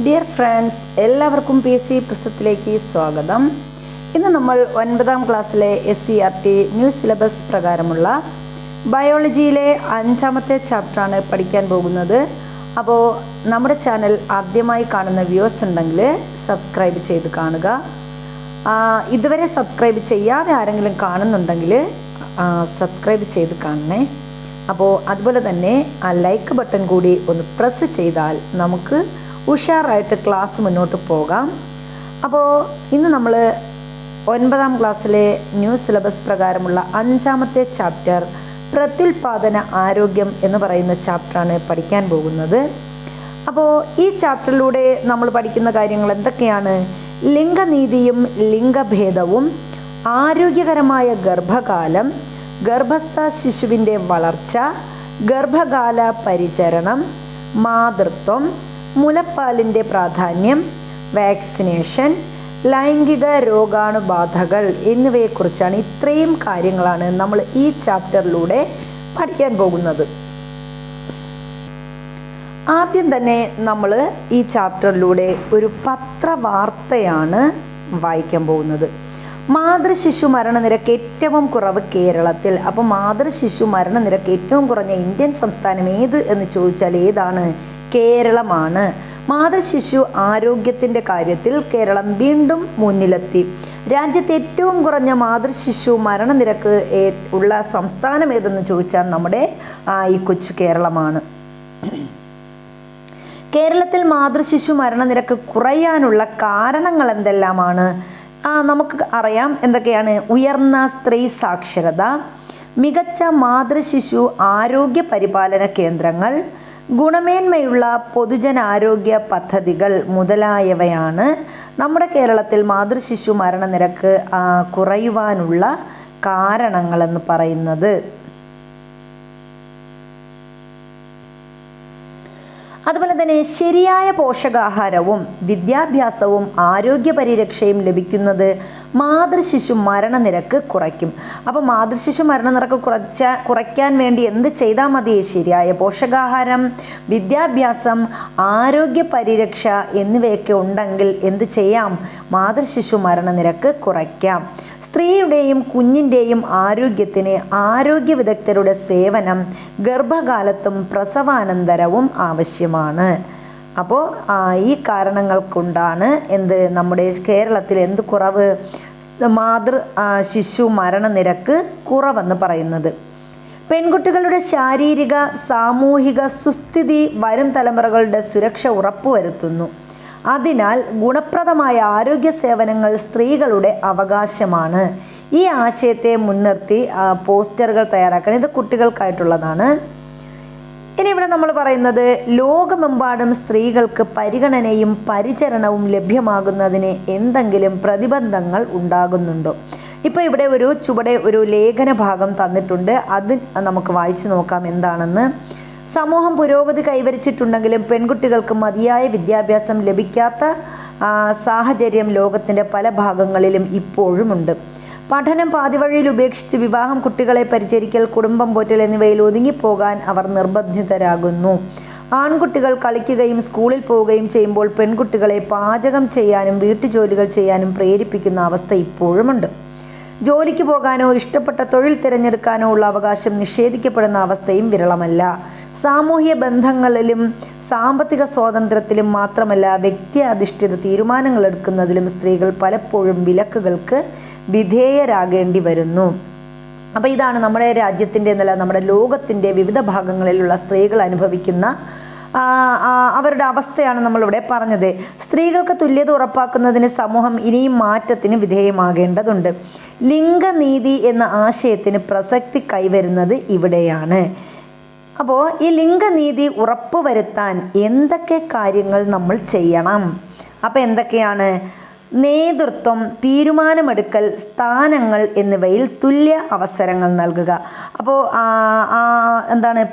Dear friends, എല്ലാവർക്കും PC പ്രസത്തിലേക്ക് സ്വാഗതം. ഇന്ന് നമ്മൾ 9ാം ക്ലാസ്സിലെ SCERT ന്യൂ സിലബസ് പ്രകാരമുള്ള ബയോളജിയിലെ 5ാമത്തെ ചാപ്റ്ററാണ് പഠിക്കാൻ പോകുന്നത്. അപ്പോൾ നമ്മുടെ ചാനൽ ആദ്യമായി കാണുന്ന വ്യൂവേഴ്സ് ഉണ്ടെങ്കിൽ സബ്സ്ക്രൈബ് ചെയ്ത് കാണുക. ഇതുവരെ സബ്സ്ക്രൈബ് ചെയ്യാതെ ആരെങ്കിലും കാണുന്നുണ്ടെങ്കിൽ സബ്സ്ക്രൈബ് ചെയ്ത് കാണണേ. അപ്പോൾ അതുപോലെ തന്നെ ആ ലൈക്ക് ബട്ടൺ കൂടി ഒന്ന് പ്രസ് ചെയ്താൽ നമുക്ക് ഉഷാറായിട്ട് ക്ലാസ് മുന്നോട്ട് പോകാം. അപ്പോൾ ഇന്ന് നമ്മൾ 9ാം ക്ലാസ്സിലെ ന്യൂ സിലബസ് പ്രകാരമുള്ള 5ാമത്തെ ചാപ്റ്റർ പ്രത്യുൽപാദന ആരോഗ്യം എന്ന് പറയുന്ന ചാപ്റ്ററാണ് പഠിക്കാൻ പോകുന്നത്. അപ്പോൾ ഈ ചാപ്റ്ററിലൂടെ നമ്മൾ പഠിക്കുന്ന കാര്യങ്ങൾ എന്തൊക്കെയാണ്? ലിംഗനീതിയും ലിംഗഭേദവും, ആരോഗ്യകരമായ ഗർഭകാലം, ഗർഭസ്ഥ ശിശുവിൻ്റെ വളർച്ച, ഗർഭകാല പരിചരണം, മാതൃത്വം, മുലപ്പാലിൻ്റെ പ്രാധാന്യം, വാക്സിനേഷൻ, ലൈംഗിക രോഗാണുബാധകൾ എന്നിവയെക്കുറിച്ചാണ്. ഇത്രയും കാര്യങ്ങളാണ് നമ്മൾ ഈ ചാപ്റ്ററിലൂടെ പഠിക്കാൻ പോകുന്നത്. ആദ്യം തന്നെ നമ്മൾ ഈ ചാപ്റ്ററിലൂടെ ഒരു പത്രവാർത്തയാണ് വായിക്കാൻ പോകുന്നത്. മാതൃശിശു മരണനിരക്ക് ഏറ്റവും കുറവ് കേരളത്തിൽ. അപ്പോൾ മാതൃശിശു മരണനിരക്ക് ഏറ്റവും കുറഞ്ഞ ഇന്ത്യൻ സംസ്ഥാനം ഏത് എന്ന് ചോദിച്ചാൽ ഏതാണ്? കേരളമാണ്. മാതൃശിശു ആരോഗ്യത്തിൻ്റെ കാര്യത്തിൽ കേരളം വീണ്ടും മുന്നിലെത്തി. രാജ്യത്തെ ഏറ്റവും കുറഞ്ഞ മാതൃശിശു മരണനിരക്ക് ഉള്ള സംസ്ഥാനം ഏതെന്ന് ചോദിച്ചാൽ നമ്മുടെ ഈ കൊച്ചു കേരളമാണ്. കേരളത്തിൽ മാതൃശിശു മരണനിരക്ക് കുറയാനുള്ള കാരണങ്ങൾ എന്തെല്ലാമാണ്? നമുക്ക് അറിയാം എന്തൊക്കെയാണ്. ഉയർന്ന സ്ത്രീ സാക്ഷരത, മികച്ച മാതൃശിശു ആരോഗ്യ പരിപാലന കേന്ദ്രങ്ങൾ, ഗുണമേന്മയുള്ള പൊതുജനാരോഗ്യ പദ്ധതികൾ മുതലായവയാണ് നമ്മുടെ കേരളത്തിൽ മാതൃശിശു മരണനിരക്ക് കുറയുവാനുള്ള കാരണങ്ങളെന്ന് പറയുന്നത്. അതുപോലെ തന്നെ ശരിയായ പോഷകാഹാരവും വിദ്യാഭ്യാസവും ആരോഗ്യ പരിരക്ഷയും ലഭിക്കുന്നത് മാതൃശിശു മരണനിരക്ക് കുറയ്ക്കും. അപ്പോൾ മാതൃശിശു മരണനിരക്ക് കുറയ്ക്കാൻ വേണ്ടി എന്ത് ചെയ്താൽ മതി? ശരിയായ പോഷകാഹാരം, വിദ്യാഭ്യാസം, ആരോഗ്യ പരിരക്ഷ എന്നിവയൊക്കെ ഉണ്ടെങ്കിൽ എന്ത് ചെയ്യാം? മാതൃശിശു മരണനിരക്ക് കുറയ്ക്കാം. സ്ത്രീയുടെയും കുഞ്ഞിൻ്റെയും ആരോഗ്യത്തിന് ആരോഗ്യ വിദഗ്ധരുടെ സേവനം ഗർഭകാലത്തും പ്രസവാനന്തരവും ആവശ്യമാണ്. അപ്പോൾ ഈ കാരണങ്ങൾ കൊണ്ടാണ് നമ്മുടെ കേരളത്തിൽ എന്ത് കുറവ്? ശിശു മരണനിരക്ക് കുറവെന്ന് പറയുന്നത്. പെൺകുട്ടികളുടെ ശാരീരിക സാമൂഹിക സുസ്ഥിതി വരും തലമുറകളുടെ സുരക്ഷ ഉറപ്പുവരുത്തുന്നു. അതിനാൽ ഗുണപ്രദമായ ആരോഗ്യ സേവനങ്ങൾ സ്ത്രീകളുടെ അവകാശമാണ്. ഈ ആശയത്തെ മുൻനിർത്തി പോസ്റ്ററുകൾ തയ്യാറാക്കണം. ഇത് കുട്ടികൾക്കായിട്ടുള്ളതാണ്. ഇനി ഇവിടെ നമ്മൾ പറയുന്നത് ലോകമെമ്പാടും സ്ത്രീകൾക്ക് പരിഗണനയും പരിചരണവും ലഭ്യമാകുന്നതിന് എന്തെങ്കിലും പ്രതിബന്ധങ്ങൾ ഉണ്ടാകുന്നുണ്ടോ? ഇപ്പോൾ ഇവിടെ ചുവടെ ഒരു ലേഖന ഭാഗം തന്നിട്ടുണ്ട്. അത് നമുക്ക് വായിച്ചു നോക്കാം എന്താണെന്ന്. സമൂഹം പുരോഗതി കൈവരിച്ചിട്ടുണ്ടെങ്കിലും പെൺകുട്ടികൾക്ക് മതിയായ വിദ്യാഭ്യാസം ലഭിക്കാത്ത സാഹചര്യം ലോകത്തിൻ്റെ പല ഭാഗങ്ങളിലും ഇപ്പോഴുമുണ്ട്. പഠനം പാതിവഴിയിൽ ഉപേക്ഷിച്ച് വിവാഹം, കുട്ടികളെ പരിചരിക്കൽ, കുടുംബം പോറ്റൽ എന്നിവയിൽ ഒതുങ്ങിപ്പോകാൻ അവർ നിർബന്ധിതരാകുന്നു. ആൺകുട്ടികൾ കളിക്കുകയും സ്കൂളിൽ പോവുകയും ചെയ്യുമ്പോൾ പെൺകുട്ടികളെ പാചകം ചെയ്യാനും വീട്ടുജോലികൾ ചെയ്യാനും പ്രേരിപ്പിക്കുന്ന അവസ്ഥ ഇപ്പോഴുമുണ്ട്. ജോലിക്ക് പോകാനോ ഇഷ്ടപ്പെട്ട തൊഴിൽ തിരഞ്ഞെടുക്കാനോ ഉള്ള അവകാശം നിഷേധിക്കപ്പെടുന്ന അവസ്ഥയും വിരളമല്ല. സാമൂഹ്യ ബന്ധങ്ങളിലും സാമ്പത്തിക സ്വാതന്ത്ര്യത്തിലും മാത്രമല്ല വ്യക്തി അധിഷ്ഠിത തീരുമാനങ്ങൾ എടുക്കുന്നതിലും സ്ത്രീകൾ പലപ്പോഴും വിലക്കുകൾക്ക് വിധേയരാകേണ്ടി വരുന്നു. അപ്പോൾ ഇതാണ് നമ്മുടെ രാജ്യത്തിൻ്റെ എന്നല്ല നമ്മുടെ ലോകത്തിൻ്റെ വിവിധ ഭാഗങ്ങളിലുള്ള സ്ത്രീകൾ അനുഭവിക്കുന്ന അവരുടെ അവസ്ഥയാണ് നമ്മളിവിടെ പറഞ്ഞത്. സ്ത്രീകൾക്ക് തുല്യത ഉറപ്പാക്കുന്നതിന് സമൂഹം ഇനിയും മാറ്റത്തിന് വിധേയമാകേണ്ടതുണ്ട്. ലിംഗനീതി എന്ന ആശയത്തിന് പ്രസക്തി കൈവരുന്നത് ഇവിടെയാണ്. അപ്പോൾ ഈ ലിംഗനീതി ഉറപ്പുവരുത്താൻ എന്തൊക്കെ കാര്യങ്ങൾ നമ്മൾ ചെയ്യണം? അപ്പോൾ എന്തൊക്കെയാണ്? നേതൃത്വം, തീരുമാനമെടുക്കൽ, സ്ഥാനങ്ങൾ എന്നിവയിൽ തുല്യ അവസരങ്ങൾ നൽകുക. അപ്പോൾ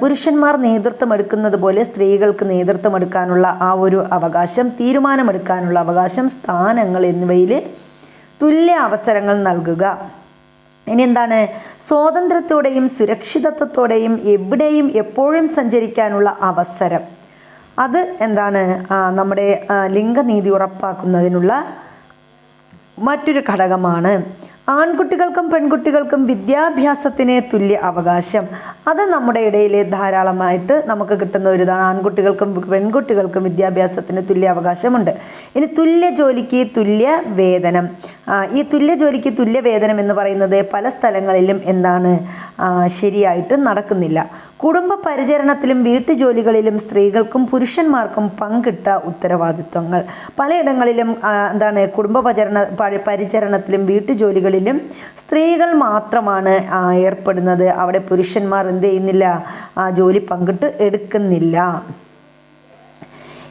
പുരുഷന്മാർ നേതൃത്വം എടുക്കുന്നത് പോലെ സ്ത്രീകൾക്ക് നേതൃത്വം എടുക്കാനുള്ള ഒരു അവകാശം, തീരുമാനമെടുക്കാനുള്ള അവകാശം, സ്ഥാനങ്ങൾ എന്നിവയിൽ തുല്യ അവസരങ്ങൾ നൽകുക. ഇനി സ്വാതന്ത്ര്യത്തോടെയും സുരക്ഷിതത്വത്തോടെയും എവിടെയും എപ്പോഴും സഞ്ചരിക്കാനുള്ള അവസരം. അത് എന്താണ് നമ്മുടെ ലിംഗനീതി ഉറപ്പാക്കുന്നതിനുള്ള മറ്റൊരു ഘടകമാണ്. ആൺകുട്ടികൾക്കും പെൺകുട്ടികൾക്കും വിദ്യാഭ്യാസത്തിന് തുല്യ അവകാശം. അത് നമ്മുടെ ഇടയിൽ ധാരാളമായിട്ട് നമുക്ക് കിട്ടുന്ന ഒരു ഇതാണ്. ആൺകുട്ടികൾക്കും പെൺകുട്ടികൾക്കും വിദ്യാഭ്യാസത്തിന് തുല്യ അവകാശമുണ്ട്. ഇനി തുല്യ ജോലിക്ക് തുല്യ വേതനം. ഈ തുല്യ ജോലിക്ക് തുല്യ വേതനം എന്ന് പറയുന്നത് പല സ്ഥലങ്ങളിലും എന്താണ് ശരിയായിട്ട് നടക്കുന്നില്ല. കുടുംബ പരിചരണത്തിലും വീട്ടുജോലികളിലും സ്ത്രീകൾക്കും പുരുഷന്മാർക്കും പങ്കിട്ട ഉത്തരവാദിത്വങ്ങൾ. പലയിടങ്ങളിലും എന്താണ് കുടുംബ പരിചരണത്തിലും വീട്ടുജോലികളിലും സ്ത്രീകൾ മാത്രമാണ് ഏർപ്പെടുന്നത്. അവിടെ പുരുഷന്മാർ എന്ത് ചെയ്യുന്നില്ല, ആ ജോലി പങ്കിട്ട് എടുക്കുന്നില്ല.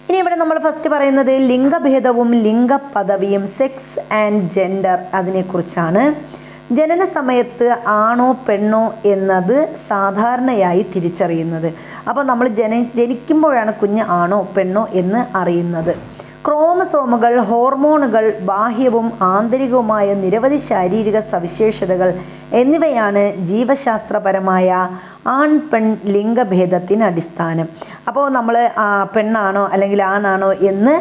ഇനി ഇവിടെ നമ്മൾ ഫസ്റ്റ് പറയുന്നത് ലിംഗഭേദവും ലിംഗപദവിയും, സെക്സ് ആൻഡ് ജെൻഡർ, അതിനെക്കുറിച്ചാണ്. ജനന സമയത്ത് ആണോ പെണ്ണോ എന്നത് സാധാരണയായി തിരിച്ചറിയുന്നത്. അപ്പോൾ നമ്മൾ ജനിക്കുമ്പോഴാണ് കുഞ്ഞ് ആണോ പെണ്ണോ എന്ന് അറിയുന്നത്. ക്രോമസോമുകൾ, ഹോർമോണുകൾ, ബാഹ്യവും ആന്തരികവുമായ നിരവധി ശാരീരിക സവിശേഷതകൾ എന്നിവയാണ് ജീവശാസ്ത്രപരമായ ആൺ പെൺ ലിംഗഭേദത്തിന് അടിസ്ഥാനം. അപ്പോൾ നമ്മൾ പെണ്ണാണോ അല്ലെങ്കിൽ ആണാണോ എന്ന്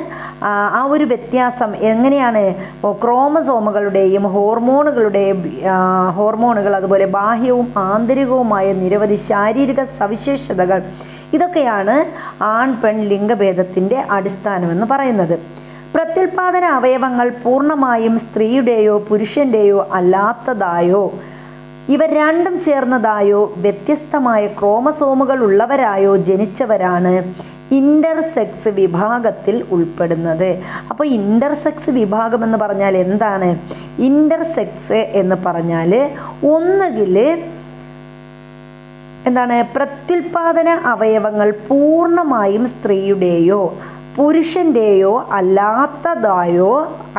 ആ ഒരു വ്യത്യാസം എങ്ങനെയാണ് ക്രോമസോമുകളുടെയും ഹോർമോണുകൾ അതുപോലെ ബാഹ്യവും ആന്തരികവുമായ നിരവധി ശാരീരിക സവിശേഷതകൾ, ഇതൊക്കെയാണ് ആൺ പെൺ ലിംഗഭേദത്തിൻ്റെ അടിസ്ഥാനമെന്ന് പറയുന്നത്. പ്രത്യുൽപാദന അവയവങ്ങൾ പൂർണ്ണമായും സ്ത്രീയുടെയോ പുരുഷൻ്റെയോ അല്ലാത്തതായോ ഇവ രണ്ടും ചേർന്നതായോ വ്യത്യസ്തമായ ക്രോമസോമുകൾ ഉള്ളവരായോ ജനിച്ചവരാണ് ഇൻ്റർസെക്സ് വിഭാഗത്തിൽ ഉൾപ്പെടുന്നത്. അപ്പോൾ ഇൻ്റർസെക്സ് വിഭാഗം എന്ന് പറഞ്ഞാൽ എന്താണ്? ഇൻ്റർസെക്സ് എന്ന് പറഞ്ഞാൽ ഒന്നുകിൽ എന്താണ് പ്രത്യുൽപാദന അവയവങ്ങൾ പൂർണ്ണമായും സ്ത്രീയുടെയോ പുരുഷൻ്റെയോ അല്ലാത്തതായോ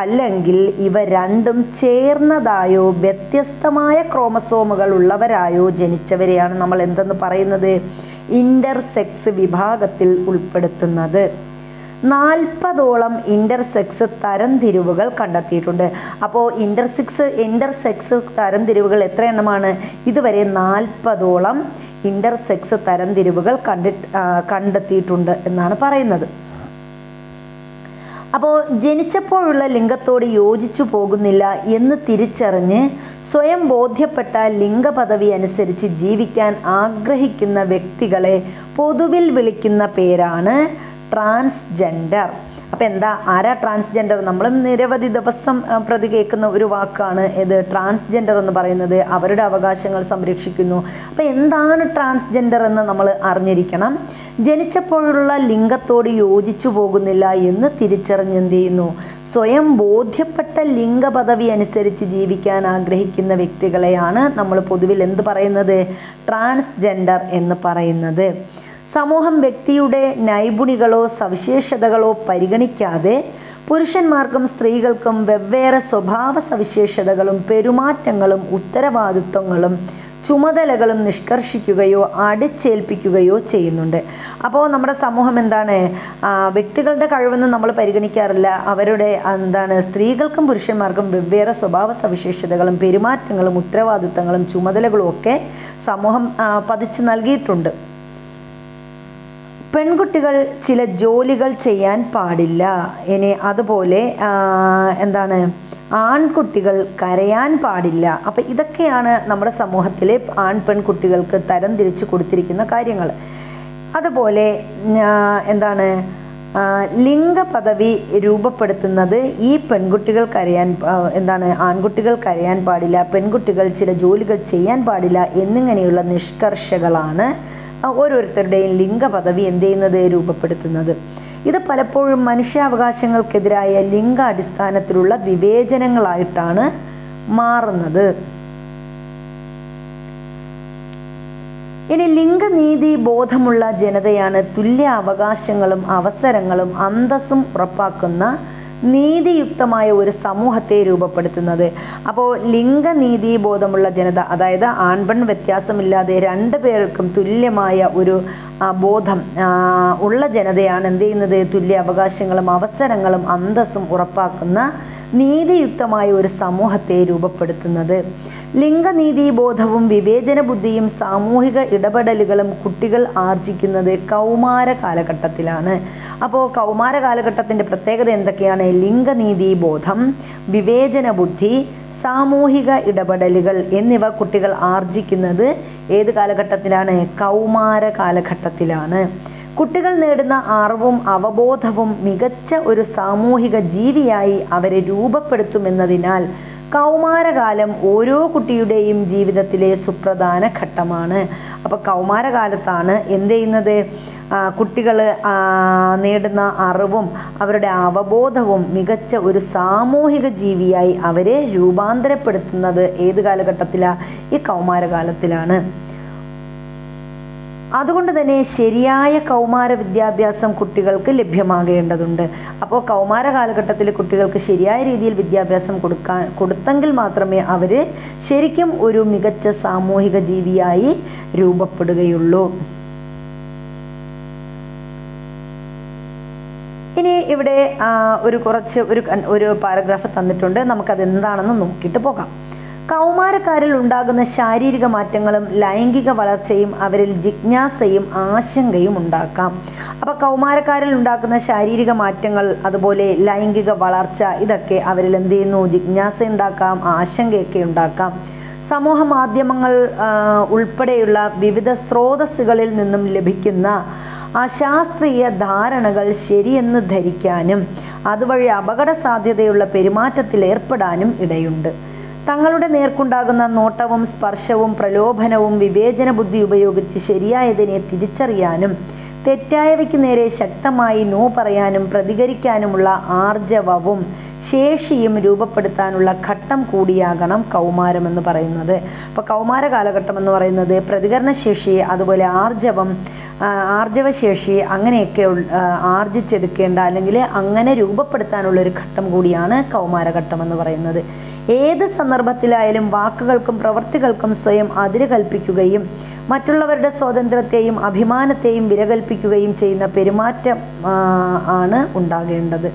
അല്ലെങ്കിൽ ഇവ രണ്ടും ചേർന്നതായോ വ്യത്യസ്തമായ ക്രോമസോമുകൾ ഉള്ളവരായോ ജനിച്ചവരെയാണ് നമ്മൾ എന്തെന്ന് പറയുന്നത്? ഇൻ്റർസെക്സ് വിഭാഗത്തിൽ ഉൾപ്പെടുത്തുന്നത്. 40ഓളം ഇൻ്റർസെക്സ് തരംതിരിവുകൾ കണ്ടെത്തിയിട്ടുണ്ട്. അപ്പോൾ ഇൻ്റർസെക്സ് തരംതിരിവുകൾ എത്ര എണ്ണമാണ്? ഇതുവരെ 40ഓളം ഇൻ്റർസെക്സ് തരംതിരിവുകൾ കണ്ടെത്തിയിട്ടുണ്ട് എന്നാണ് പറയുന്നത്. അപ്പോൾ ജനിച്ചപ്പോഴുള്ള ലിംഗത്തോട് യോജിച്ചു പോകുന്നില്ല എന്ന് തിരിച്ചറിഞ്ഞ് സ്വയം ബോധ്യപ്പെട്ട ലിംഗപദവി അനുസരിച്ച് ജീവിക്കാൻ ആഗ്രഹിക്കുന്ന വ്യക്തികളെ പൊതുവിൽ വിളിക്കുന്ന പേരാണ് ട്രാൻസ്ജെൻഡർ. അപ്പോൾ എന്താ ആരാ ട്രാൻസ്ജെൻഡർ? നമ്മൾ നിരവധി ദിവസം പ്രതി കേൾക്കുന്ന ഒരു വാക്കാണ് ഇത് ട്രാൻസ്ജെൻഡർ എന്ന് പറയുന്നത്. അവരുടെ അവകാശങ്ങൾ സംരക്ഷിക്കുന്നു. അപ്പോൾ എന്താണ് ട്രാൻസ്ജെൻഡർ എന്ന് നമ്മൾ അറിഞ്ഞിരിക്കണം. ജനിച്ചപ്പോഴുള്ള ലിംഗത്തോട് യോജിച്ചു പോകുന്നില്ല എന്ന് തിരിച്ചറിഞ്ഞ് എന്ത് ചെയ്യുന്നു? സ്വയം ബോധ്യപ്പെട്ട ലിംഗപദവി അനുസരിച്ച് ജീവിക്കാൻ ആഗ്രഹിക്കുന്ന വ്യക്തികളെയാണ് നമ്മൾ പൊതുവിൽ എന്ത് പറയുന്നത്? ട്രാൻസ്ജെൻഡർ എന്ന് പറയുന്നത്. സമൂഹം വ്യക്തിയുടെ നൈപുണികളോ സവിശേഷതകളോ പരിഗണിക്കാതെ പുരുഷന്മാർക്കും സ്ത്രീകൾക്കും വെവ്വേറെ സ്വഭാവ സവിശേഷതകളും പെരുമാറ്റങ്ങളും ഉത്തരവാദിത്വങ്ങളും ചുമതലകളും നിഷ്കർഷിക്കുകയോ അടിച്ചേൽപ്പിക്കുകയോ ചെയ്യുന്നുണ്ട്. അപ്പോൾ നമ്മുടെ സമൂഹം എന്താണ് വ്യക്തികളുടെ കഴിവെന്ന് നമ്മൾ പരിഗണിക്കാറില്ല. അവരുടെ സ്ത്രീകൾക്കും പുരുഷന്മാർക്കും വെവ്വേറെ സ്വഭാവ സവിശേഷതകളും പെരുമാറ്റങ്ങളും ഉത്തരവാദിത്വങ്ങളും ചുമതലകളും ഒക്കെ സമൂഹം പതിച്ചു നൽകിയിട്ടുണ്ട്. പെൺകുട്ടികൾ ചില ജോലികൾ ചെയ്യാൻ പാടില്ല. ഇനി അതുപോലെ ആൺകുട്ടികൾ കരയാൻ പാടില്ല. അപ്പം ഇതൊക്കെയാണ് നമ്മുടെ സമൂഹത്തിലെ ആൺ പെൺകുട്ടികൾക്ക് തരം തിരിച്ചു കൊടുത്തിരിക്കുന്ന കാര്യങ്ങൾ. അതുപോലെ ലിംഗപദവി രൂപപ്പെടുത്തുന്നത് ഈ പെൺകുട്ടികൾ ആൺകുട്ടികൾ കരയാൻ പാടില്ല, പെൺകുട്ടികൾ ചില ജോലികൾ ചെയ്യാൻ പാടില്ല എന്നിങ്ങനെയുള്ള നിഷ്കർഷകളാണ് ഓരോരുത്തരുടെയും ലിംഗപദവി എന്ത് ചെയ്യുന്നത്? രൂപപ്പെടുത്തുന്നത്. ഇത് പലപ്പോഴും മനുഷ്യാവകാശങ്ങൾക്കെതിരായ ലിംഗാടിസ്ഥാനത്തിലുള്ള വിവേചനങ്ങളായിട്ടാണ് മാറുന്നത്. ഇനി ലിംഗനീതി ബോധമുള്ള ജനതയാണ് തുല്യ അവകാശങ്ങളും അവസരങ്ങളും അന്തസ്സും ഉറപ്പാക്കുന്ന നീതിയുക്തമായ ഒരു സമൂഹത്തെ രൂപപ്പെടുത്തുന്നത്. അപ്പോൾ ലിംഗനീതി ബോധമുള്ള ജനത, അതായത് ആൺപെൺ വ്യത്യാസമില്ലാതെ രണ്ടു പേർക്കും തുല്യമായ ഒരു ബോധം ഉള്ള ജനതയാണ് എന്ത് ചെയ്യുന്നത്? തുല്യ അവകാശങ്ങളും അവസരങ്ങളും അന്തസ്സും ഉറപ്പാക്കുന്ന നീതിയുക്തമായ ഒരു സമൂഹത്തെ രൂപപ്പെടുത്തുന്നത്. ലിംഗനീതിബോധവും വിവേചന ബുദ്ധിയും സാമൂഹിക ഇടപെടലുകളും കുട്ടികൾ ആർജിക്കുന്നത് കൗമാര കാലഘട്ടത്തിലാണ്. അപ്പോൾ കൗമാര കാലഘട്ടത്തിൻ്റെ പ്രത്യേകത എന്തൊക്കെയാണ്? ലിംഗനീതിബോധം, വിവേചന ബുദ്ധി, സാമൂഹിക ഇടപെടലുകൾ എന്നിവ കുട്ടികൾ ആർജിക്കുന്നത് ഏത് കാലഘട്ടത്തിലാണ്? കൗമാര കാലഘട്ടത്തിലാണ്. കുട്ടികൾ നേടുന്ന അറിവും അവബോധവും മികച്ച ഒരു സാമൂഹിക ജീവിയായി അവരെ രൂപപ്പെടുത്തുമെന്നതിനാൽ കൗമാരകാലം ഓരോ കുട്ടിയുടെയും ജീവിതത്തിലെ സുപ്രധാന ഘട്ടമാണ്. അപ്പോൾ കൗമാരകാലത്താണ് എന്ത് ചെയ്യുന്നത്? കുട്ടികൾ നേടുന്ന അറിവും അവരുടെ അവബോധവും മികച്ച ഒരു സാമൂഹിക ജീവിയായി അവരെ രൂപാന്തരപ്പെടുത്തുന്നത് ഏത് കാലഘട്ടത്തിലാണ്? ഈ കൗമാരകാലത്തിലാണ്. അതുകൊണ്ട് തന്നെ ശരിയായ കൗമാര വിദ്യാഭ്യാസം കുട്ടികൾക്ക് ലഭ്യമാകേണ്ടതുണ്ട്. അപ്പോൾ കൗമാര കാലഘട്ടത്തിൽ കുട്ടികൾക്ക് ശരിയായ രീതിയിൽ വിദ്യാഭ്യാസം കൊടുത്തെങ്കിൽ മാത്രമേ അവർ ശരിക്കും ഒരു മികച്ച സാമൂഹിക ജീവിയായി രൂപപ്പെടുകയുള്ളൂ. ഇനി ഇവിടെ ഒരു പാരഗ്രാഫ് തന്നിട്ടുണ്ട്. നമുക്കത് എന്താണെന്ന് നോക്കിയിട്ട് പോകാം. കൗമാരക്കാരിൽ ഉണ്ടാകുന്ന ശാരീരിക മാറ്റങ്ങളും ലൈംഗിക വളർച്ചയും അവരിൽ ജിജ്ഞാസയും ആശങ്കയും ഉണ്ടാക്കാം. അപ്പോൾ കൗമാരക്കാരിൽ ഉണ്ടാക്കുന്ന ശാരീരിക മാറ്റങ്ങൾ, അതുപോലെ ലൈംഗിക വളർച്ച, ഇതൊക്കെ അവരിൽ എന്ത് ചെയ്യുന്നു? ജിജ്ഞാസ ഉണ്ടാക്കാം, ആശങ്കയൊക്കെ ഉണ്ടാക്കാം. സമൂഹ മാധ്യമങ്ങൾ ഉൾപ്പെടെയുള്ള വിവിധ സ്രോതസ്സുകളിൽ നിന്നും ലഭിക്കുന്ന അശാസ്ത്രീയ ധാരണകൾ ശരിയെന്ന് ധരിക്കാനും അതുവഴി അപകട സാധ്യതയുള്ള പെരുമാറ്റത്തിൽ ഏർപ്പെടാനും ഇടയുണ്ട്. തങ്ങളുടെ നേർക്കുണ്ടാകുന്ന നോട്ടവും സ്പർശവും പ്രലോഭനവും വിവേചന ബുദ്ധി ഉപയോഗിച്ച് ശരിയായതിനെ തിരിച്ചറിയാനും തെറ്റായവയ്ക്ക് നേരെ ശക്തമായി നോ പറയാനും പ്രതികരിക്കാനുമുള്ള ആർജവവും ശേഷിയും രൂപപ്പെടുത്താനുള്ള ഘട്ടം കൂടിയാകണം കൗമാരം എന്ന് പറയുന്നത്. അപ്പോൾ കൗമാര കാലഘട്ടം എന്ന് പറയുന്നത് പ്രതികരണശേഷി, അതുപോലെ ആർജവശേഷി അങ്ങനെയൊക്കെ ആർജിച്ചെടുക്കേണ്ട അല്ലെങ്കിൽ അങ്ങനെ രൂപപ്പെടുത്താനുള്ളൊരു ഘട്ടം കൂടിയാണ് കൗമാരഘട്ടം എന്ന് പറയുന്നത്. ഏത് സന്ദർഭത്തിലായാലും വാക്കുകൾക്കും പ്രവൃത്തികൾക്കും സ്വയം അതിര് കൽപ്പിക്കുകയും മറ്റുള്ളവരുടെ സ്വാതന്ത്ര്യത്തെയും അഭിമാനത്തെയും വിലകൽപ്പിക്കുകയും ചെയ്യുന്ന പെരുമാറ്റം ആണ് ഉണ്ടാകേണ്ടത്.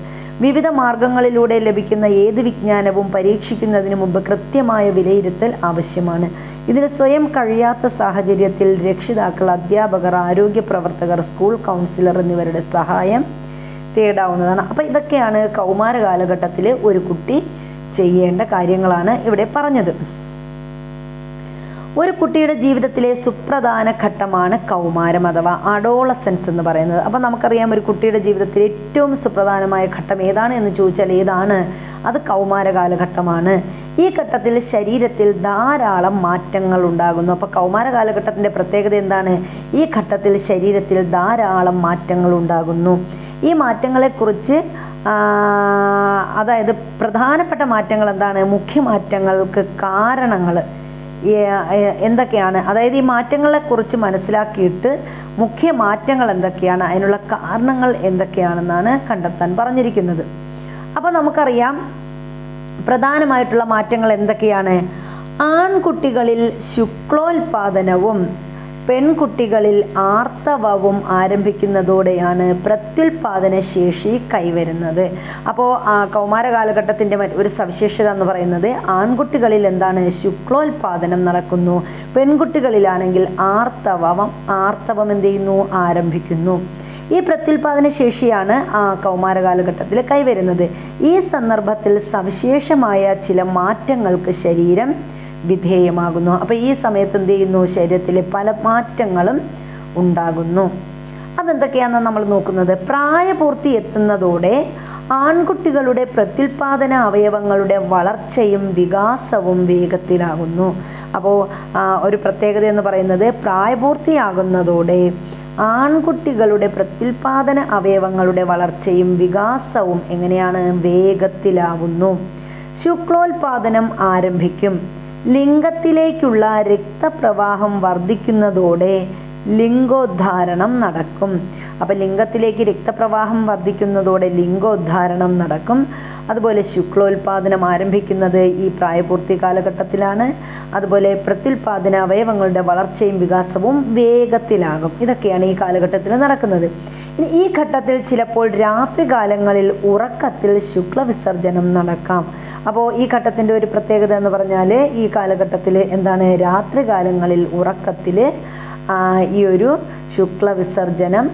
വിവിധ മാർഗങ്ങളിലൂടെ ലഭിക്കുന്ന ഏത് വിജ്ഞാനവും പരീക്ഷിക്കുന്നതിന് മുമ്പ് കൃത്യമായ വിലയിരുത്തൽ ആവശ്യമാണ്. ഇതിന് സ്വയം കഴിയാത്ത സാഹചര്യത്തിൽ രക്ഷിതാക്കൾ, അധ്യാപകർ, ആരോഗ്യ പ്രവർത്തകർ, സ്കൂൾ കൗൺസിലർ എന്നിവരുടെ സഹായം തേടാവുന്നതാണ്. അപ്പോൾ ഇതൊക്കെയാണ് കൗമാര കാലഘട്ടത്തിൽ ഒരു കുട്ടി ചെയ്യേണ്ട കാര്യങ്ങളാണ് ഇവിടെ പറഞ്ഞത്. ഒരു കുട്ടിയുടെ ജീവിതത്തിലെ സുപ്രധാന ഘട്ടമാണ് കൗമാരം അഥവാ അഡോളസൻസ് എന്ന് പറയുന്നത്. അപ്പം നമുക്കറിയാം ഒരു കുട്ടിയുടെ ജീവിതത്തിൽ ഏറ്റവും സുപ്രധാനമായ ഘട്ടം ഏതാണ് എന്ന് ചോദിച്ചാൽ ഏതാണ്? അത് കൗമാര കാലഘട്ടമാണ്. ഈ ഘട്ടത്തിൽ ശരീരത്തിൽ ധാരാളം മാറ്റങ്ങൾ ഉണ്ടാകുന്നു. അപ്പോൾ കൗമാര കാലഘട്ടത്തിൻ്റെ പ്രത്യേകത എന്താണ്? ഈ ഘട്ടത്തിൽ ശരീരത്തിൽ ധാരാളം മാറ്റങ്ങൾ ഉണ്ടാകുന്നു. ഈ മാറ്റങ്ങളെക്കുറിച്ച് അതായത് പ്രധാനപ്പെട്ട മാറ്റങ്ങൾ എന്താണ്? മുഖ്യ മാറ്റങ്ങൾക്ക് കാരണങ്ങൾ എന്തൊക്കെയാണ്? അതായത് ഈ മാറ്റങ്ങളെക്കുറിച്ച് മനസ്സിലാക്കിയിട്ട് മുഖ്യ മാറ്റങ്ങൾ എന്തൊക്കെയാണ്, അതിനുള്ള കാരണങ്ങൾ എന്തൊക്കെയാണെന്നാണ് കണ്ടെത്താൻ പറഞ്ഞിരിക്കുന്നത്. അപ്പോൾ നമുക്കറിയാം പ്രധാനമായിട്ടുള്ള മാറ്റങ്ങൾ എന്തൊക്കെയാണ്? ആൺകുട്ടികളിൽ ശുക്ലോൽപാദനവും പെൺകുട്ടികളിൽ ആർത്തവവും ആരംഭിക്കുന്നതോടെയാണ് പ്രത്യുൽപാദന ശേഷി കൈവരുന്നത്. അപ്പോൾ കൗമാര കാലഘട്ടത്തിൻ്റെ ഒരു സവിശേഷത എന്ന് പറയുന്നത് ആൺകുട്ടികളിൽ എന്താണ്? ശുക്ലോൽപാദനം നടക്കുന്നു. പെൺകുട്ടികളിലാണെങ്കിൽ ആർത്തവം എന്ത് ചെയ്യുന്നു? ആരംഭിക്കുന്നു. ഈ പ്രത്യുൽപാദന ശേഷിയാണ് കൗമാര കാലഘട്ടത്തിൽ കൈവരുന്നത്. ഈ സന്ദർഭത്തിൽ സവിശേഷമായ ചില മാറ്റങ്ങൾക്ക് ശരീരം വിധേയമാകുന്നു. അപ്പോൾ ഈ സമയത്ത് എന്ത് ചെയ്യുന്നു? ശരീരത്തിൽ പല മാറ്റങ്ങളും ഉണ്ടാകുന്നു. അതെന്തൊക്കെയാണെന്ന് നമ്മൾ നോക്കുന്നത്. പ്രായപൂർത്തി എത്തുന്നതോടെ ആൺകുട്ടികളുടെ പ്രത്യുൽപാദന അവയവങ്ങളുടെ വളർച്ചയും വികാസവും വേഗത്തിലാകുന്നു. അപ്പോൾ ഒരു പ്രത്യേകത എന്ന് പറയുന്നത് പ്രായപൂർത്തിയാകുന്നതോടെ ആൺകുട്ടികളുടെ പ്രത്യുൽപാദന അവയവങ്ങളുടെ വളർച്ചയും വികാസവും എങ്ങനെയാണ്? വേഗത്തിലാകുന്നു. ശുക്ലോൽപാദനം ആരംഭിക്കും. ലിംഗത്തിലേക്കുള്ള രക്തപ്രവാഹം വർദ്ധിക്കുന്നതോടെ ലിംഗോദ്ധാരണം നടക്കും. അപ്പം ലിംഗത്തിലേക്ക് രക്തപ്രവാഹം വർദ്ധിക്കുന്നതോടെ ലിംഗോദ്ധാരണം നടക്കും. അതുപോലെ ശുക്ലോൽപാദനം ആരംഭിക്കുന്നത് ഈ പ്രായപൂർത്തി കാലഘട്ടത്തിലാണ്. അതുപോലെ പ്രത്യുൽപാദന അവയവങ്ങളുടെ വളർച്ചയും വികാസവും വേഗത്തിലാകും. ഇതൊക്കെയാണ് ഈ കാലഘട്ടത്തിൽ നടക്കുന്നത്. ഇനി ഈ ഘട്ടത്തിൽ ചിലപ്പോൾ രാത്രികാലങ്ങളിൽ ഉറക്കത്തിൽ ശുക്ലവിസർജനം നടക്കാം. അപ്പോൾ ഈ ഘട്ടത്തിൻ്റെ ഒരു പ്രത്യേകത എന്ന് പറഞ്ഞാൽ ഈ കാലഘട്ടത്തിൽ എന്താണ്, രാത്രികാലങ്ങളിൽ ഉറക്കത്തിൽ ഈ ഒരു ശുക്ലവിസർജനം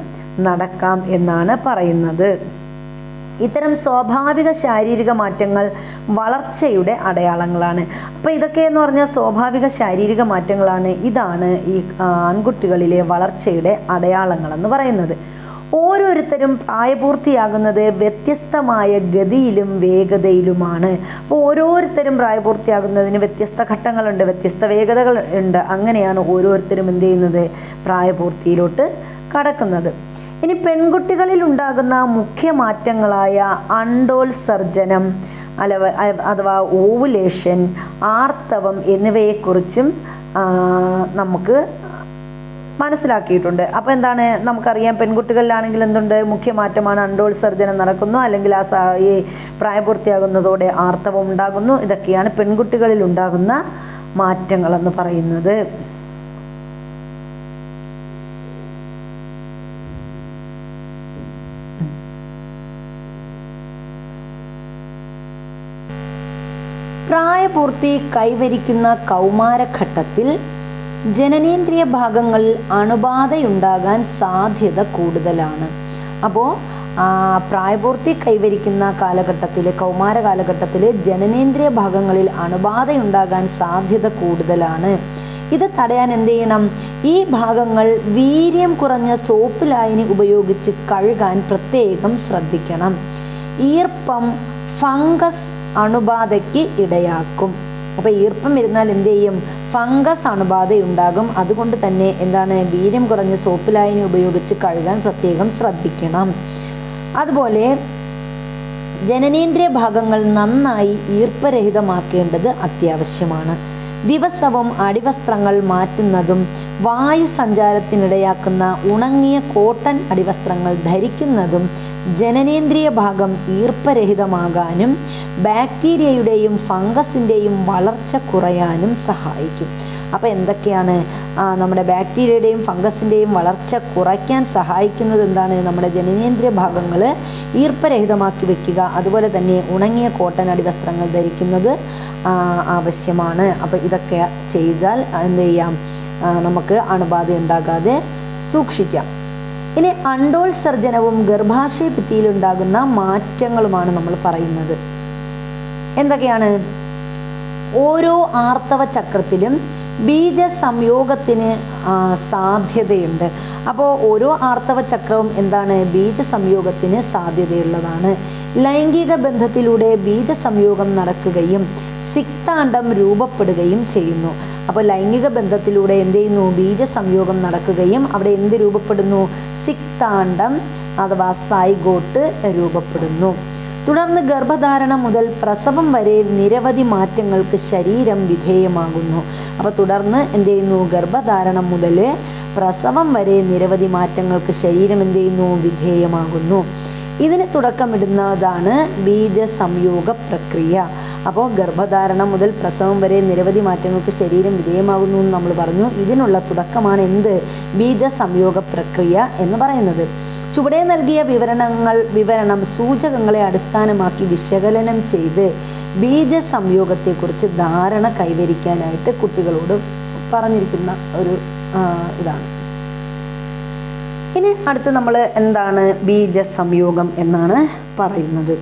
നടക്കാം എന്നാണ് പറയുന്നത്. ഇത്തരം സ്വാഭാവിക ശാരീരിക മാറ്റങ്ങൾ വളർച്ചയുടെ അടയാളങ്ങളാണ്. അപ്പോൾ ഇതൊക്കെ എന്ന് പറഞ്ഞാൽ സ്വാഭാവിക ശാരീരിക മാറ്റങ്ങളാണ്. ഇതാണ് ഈ ആൺകുട്ടികളിലെ വളർച്ചയുടെ അടയാളങ്ങളെന്ന് പറയുന്നത്. ഓരോരുത്തരും പ്രായപൂർത്തിയാകുന്നത് വ്യത്യസ്തമായ ഗതിയിലും വേഗതയിലുമാണ്. അപ്പോൾ ഓരോരുത്തരും പ്രായപൂർത്തിയാകുന്നതിന് വ്യത്യസ്ത ഘട്ടങ്ങളുണ്ട്, വ്യത്യസ്ത വേഗതകൾ ഉണ്ട്. അങ്ങനെയാണ് ഓരോരുത്തരും എന്ത് ചെയ്യുന്നത്, പ്രായപൂർത്തിയിലോട്ട് കടക്കുന്നത്. ഇനി പെൺകുട്ടികളിൽ ഉണ്ടാകുന്ന മുഖ്യ മാറ്റങ്ങളായ അണ്ടോത്സർജനം അഥവാ ഓവുലേഷൻ, ആർത്തവം എന്നിവയെക്കുറിച്ചും നമുക്ക് മനസ്സിലാക്കിയിട്ടുണ്ട്. അപ്പോൾ എന്താണ്, നമുക്കറിയാം പെൺകുട്ടികളിലാണെങ്കിൽ എന്തുണ്ട്, മുഖ്യമാറ്റമാണ് അണ്ടോത്സർജനം നടക്കുന്നു, അല്ലെങ്കിൽ ഈ പ്രായപൂർത്തിയാകുന്നതോടെ ആർത്തവം ഉണ്ടാകുന്നു. ഇതൊക്കെയാണ് പെൺകുട്ടികളിൽ ഉണ്ടാകുന്ന മാറ്റങ്ങളെന്ന് പറയുന്നത്. പ്രായപൂർത്തി കൈവരിക്കുന്ന കൗമാരഘട്ടത്തിൽ ജനനേന്ദ്രിയ ഭാഗങ്ങളിൽ അണുബാധയുണ്ടാകാൻ സാധ്യത കൂടുതലാണ്. അപ്പോൾ പ്രായപൂർത്തി കൈവരിക്കുന്ന കാലഘട്ടത്തിൽ, കൗമാര കാലഘട്ടത്തിൽ ജനനേന്ദ്രിയ ഭാഗങ്ങളിൽ അണുബാധയുണ്ടാകാൻ സാധ്യത കൂടുതലാണ്. ഇത് തടയാൻ എന്ത് ചെയ്യണം, ഈ ഭാഗങ്ങൾ വീര്യം കുറഞ്ഞ സോപ്പ് ലായനി ഉപയോഗിച്ച് കഴുകാൻ പ്രത്യേകം ശ്രദ്ധിക്കണം. ഈർപ്പം ഫംഗസ് അണുബാധയ്ക്ക് ഇടയാക്കും. അപ്പോൾ ഈർപ്പം ഇരുന്നാൽ എന്ത് ചെയ്യും, ഫംഗസ് അണുബാധയുണ്ടാകും. അതുകൊണ്ട് തന്നെ എന്താണ്, വീര്യം കുറഞ്ഞ സോപ്പ് ലായനി ഉപയോഗിച്ച് കഴുകാൻ പ്രത്യേകം ശ്രദ്ധിക്കണം. അതുപോലെ ജനനേന്ദ്രിയ ഭാഗങ്ങൾ നന്നായി ഈർപ്പരഹിതമാക്കേണ്ടത് അത്യാവശ്യമാണ്. ദിവസവും അടിവസ്ത്രങ്ങൾ മാറ്റുന്നതും വായു സഞ്ചാരത്തിനിടയാക്കുന്ന ഉണങ്ങിയ കോട്ടൺ അടിവസ്ത്രങ്ങൾ ധരിക്കുന്നതും ജനനേന്ദ്രിയ ഭാഗം ഈർപ്പരഹിതമാകാനും ബാക്ടീരിയയുടെയും ഫംഗസിൻ്റെയും വളർച്ച കുറയാനും സഹായിക്കും. അപ്പോൾ എന്തൊക്കെയാണ് നമ്മുടെ ബാക്ടീരിയയുടെയും ഫംഗസിൻ്റെയും വളർച്ച കുറയ്ക്കാൻ സഹായിക്കുന്നത്? എന്താണ്, നമ്മുടെ ജനനേന്ദ്രിയ ഭാഗങ്ങൾ ഈർപ്പരഹിതമാക്കി വെക്കുക. അതുപോലെ തന്നെ ഉണങ്ങിയ കോട്ടൺ അടിവസ്ത്രങ്ങൾ ധരിക്കുന്നത് ആവശ്യമാണ്. അപ്പോൾ ഇതൊക്കെ ചെയ്താൽ എന്ത് ചെയ്യാം, നമുക്ക് അണുബാധ ഉണ്ടാകാതെ സൂക്ഷിക്കാം. ഇനി അണ്ടോത്സർജനവും ഗർഭാശയ ഭിത്തിയിലുണ്ടാകുന്ന മാറ്റങ്ങളുമാണ് നമ്മൾ പറയുന്നത്. എന്തൊക്കെയാണ്? ഓരോ ആർത്തവ ചക്രത്തിലും ബീജസംയോഗത്തിന് സാധ്യതയുണ്ട്. അപ്പോൾ ഓരോ ആർത്തവ ചക്രവും എന്താണ്, ബീജസംയോഗത്തിന് സാധ്യതയുള്ളതാണ്. ലൈംഗിക ബന്ധത്തിലൂടെ ബീജസംയോഗം നടക്കുകയും സിക്താണ്ഡം രൂപപ്പെടുകയും ചെയ്യുന്നു. അപ്പോൾ ലൈംഗിക ബന്ധത്തിലൂടെ എന്ത് ചെയ്യുന്നു, ബീജസംയോഗം നടക്കുകയും അവിടെ എന്ത് രൂപപ്പെടുന്നു, സിക്താണ്ഡം അഥവാ സൈഗോട്ട് രൂപപ്പെടുന്നു. തുടർന്ന് ഗർഭധാരണം മുതൽ പ്രസവം വരെ നിരവധി മാറ്റങ്ങൾക്ക് ശരീരം വിധേയമാകുന്നു. അപ്പോൾ തുടർന്ന് എന്ത് ചെയ്യുന്നു, ഗർഭധാരണം മുതൽ പ്രസവം വരെ നിരവധി മാറ്റങ്ങൾക്ക് ശരീരം എന്ത് ചെയ്യുന്നു, വിധേയമാകുന്നു. ഇതിന് തുടക്കമിടുന്നതാണ് ബീജസംയോഗ പ്രക്രിയ. അപ്പോൾ ഗർഭധാരണം മുതൽ പ്രസവം വരെ നിരവധി മാറ്റങ്ങൾക്ക് ശരീരം വിധേയമാകുന്നു എന്ന് നമ്മൾ പറഞ്ഞു. ഇതിനുള്ള തുടക്കമാണ് എന്ത്, ബീജസംയോഗ പ്രക്രിയ എന്ന് പറയുന്നത്. ചുവടെ നൽകിയ വിവരണം സൂചകങ്ങളെ അടിസ്ഥാനമാക്കി വിശകലനം ചെയ്ത് ബീജസംയോഗത്തെക്കുറിച്ച് ധാരണ കൈവരിക്കാനായിട്ട് കുട്ടികളോട് പറഞ്ഞിരിക്കുന്ന ഒരു ഇതാണ്. ഇനി അടുത്ത് നമ്മൾ എന്താണ് ബീജസംയോഗം എന്നാണ് പറയുന്നത്.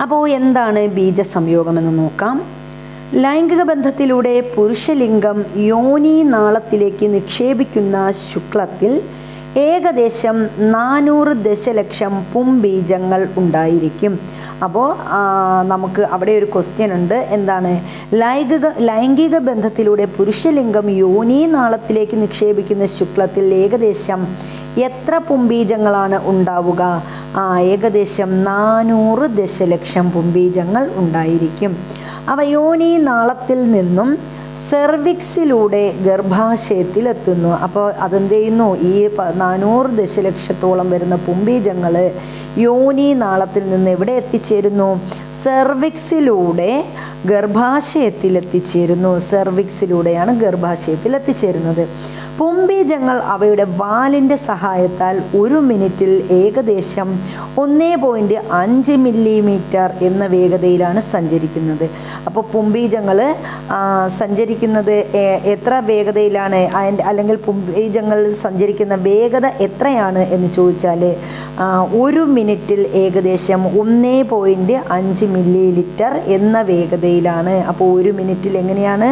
അപ്പോൾ എന്താണ് ബീജസംയോഗം എന്ന് നോക്കാം. ലൈംഗിക ബന്ധത്തിലൂടെ പുരുഷലിംഗം യോനി നാളത്തിലേക്ക് നിക്ഷേപിക്കുന്ന ശുക്ലത്തിൽ ഏകദേശം 400 ദശലക്ഷം പുംബീജങ്ങൾ ഉണ്ടായിരിക്കും. അപ്പോൾ നമുക്ക് അവിടെ ഒരു ക്വസ്റ്റ്യൻ ഉണ്ട്. എന്താണ്, ലൈംഗിക ബന്ധത്തിലൂടെ പുരുഷലിംഗം യോനി നാളത്തിലേക്ക് നിക്ഷേപിക്കുന്ന ശുക്ലത്തിൽ ഏകദേശം എത്ര പുംബീജങ്ങളാണ് ഉണ്ടാവുക? ഏകദേശം 400 ദശലക്ഷം പുംബീജങ്ങൾ ഉണ്ടായിരിക്കും. അവ യോനി നാളത്തിൽ നിന്നും സെർവിക്സിലൂടെ ഗർഭാശയത്തിലെത്തുന്നു. അപ്പോൾ അതെന്ത് ചെയ്യുന്നു? ഈ 400 ദശലക്ഷത്തോളം വരുന്ന പുംബീജങ്ങൾ യോനി നാളത്തിൽ നിന്ന് എവിടെ എത്തിച്ചേരുന്നു? സെർവിക്സിലൂടെ ഗർഭാശയത്തിലെത്തിച്ചേരുന്നു. സെർവിക്സിലൂടെയാണ് ഗർഭാശയത്തിൽ എത്തിച്ചേരുന്നത്. പുംബീജങ്ങൾ അവയുടെ വാലിൻ്റെ സഹായത്താൽ 1 മിനിറ്റിൽ ഏകദേശം 1.5 മില്ലിമീറ്റർ എന്ന വേഗതയിലാണ് സഞ്ചരിക്കുന്നത്. അപ്പോൾ പുംബീജങ്ങൾ സഞ്ചരിക്കുന്നത് എത്ര വേഗതയിലാണ്? അല്ലെങ്കിൽ പുംബീജങ്ങൾ സഞ്ചരിക്കുന്ന വേഗത എത്രയാണ് എന്ന് ചോദിച്ചാൽ 1 മിനിറ്റിൽ ഏകദേശം 1.5 മില്ലിലിറ്റർ എന്ന വേഗതയിലാണ്. അപ്പോൾ 1 മിനിറ്റിൽ എങ്ങനെയാണ്?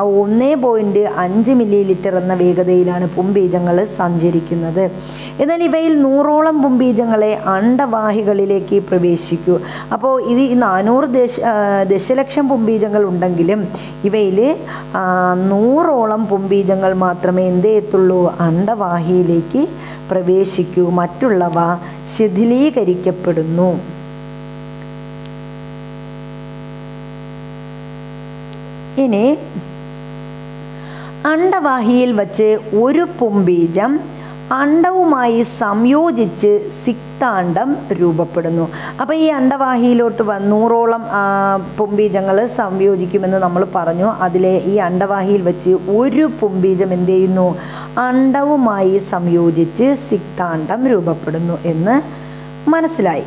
1.5 മില്ലിലിറ്റർ എന്ന വേഗതയിലാണ് പുംബീജങ്ങൾ സഞ്ചരിക്കുന്നത്. എന്നാൽ ഇവയിൽ 100ഓളം പുംബീജങ്ങളെ അണ്ഡവാഹികളിലേക്ക് പ്രവേശിക്കൂ. അപ്പോൾ ഇത് 400 ദശലക്ഷം പുംബീജങ്ങൾ ഉണ്ടെങ്കിലും ഇവയിൽ 100ഓളം പുംബീജങ്ങൾ മാത്രമേ എന്ത് ചെയ്യത്തുള്ളൂ? അണ്ഡവാഹിയിലേക്ക് പ്രവേശിക്കൂ. മറ്റുള്ളവ ശിഥിലീകരിക്കപ്പെടുന്നു. ഇനി അണ്ഡവാഹിയിൽ വച്ച് ഒരു പുംബീജം അണ്ഡവുമായി സംയോജിച്ച് സിക്താണ്ഡം രൂപപ്പെടുന്നു. അപ്പോൾ ഈ അണ്ഡവാഹിയിലോട്ട് 100ഓളം പുംബീജങ്ങൾ സംയോജിക്കുമെന്ന് നമ്മൾ പറഞ്ഞു. അതിലെ ഈ അണ്ഡവാഹിയിൽ വെച്ച് ഒരു പുംബീജം എന്ത് ചെയ്യുന്നു? അണ്ഡവുമായി സംയോജിച്ച് സിക്താണ്ഡം രൂപപ്പെടുന്നു എന്ന് മനസ്സിലായി.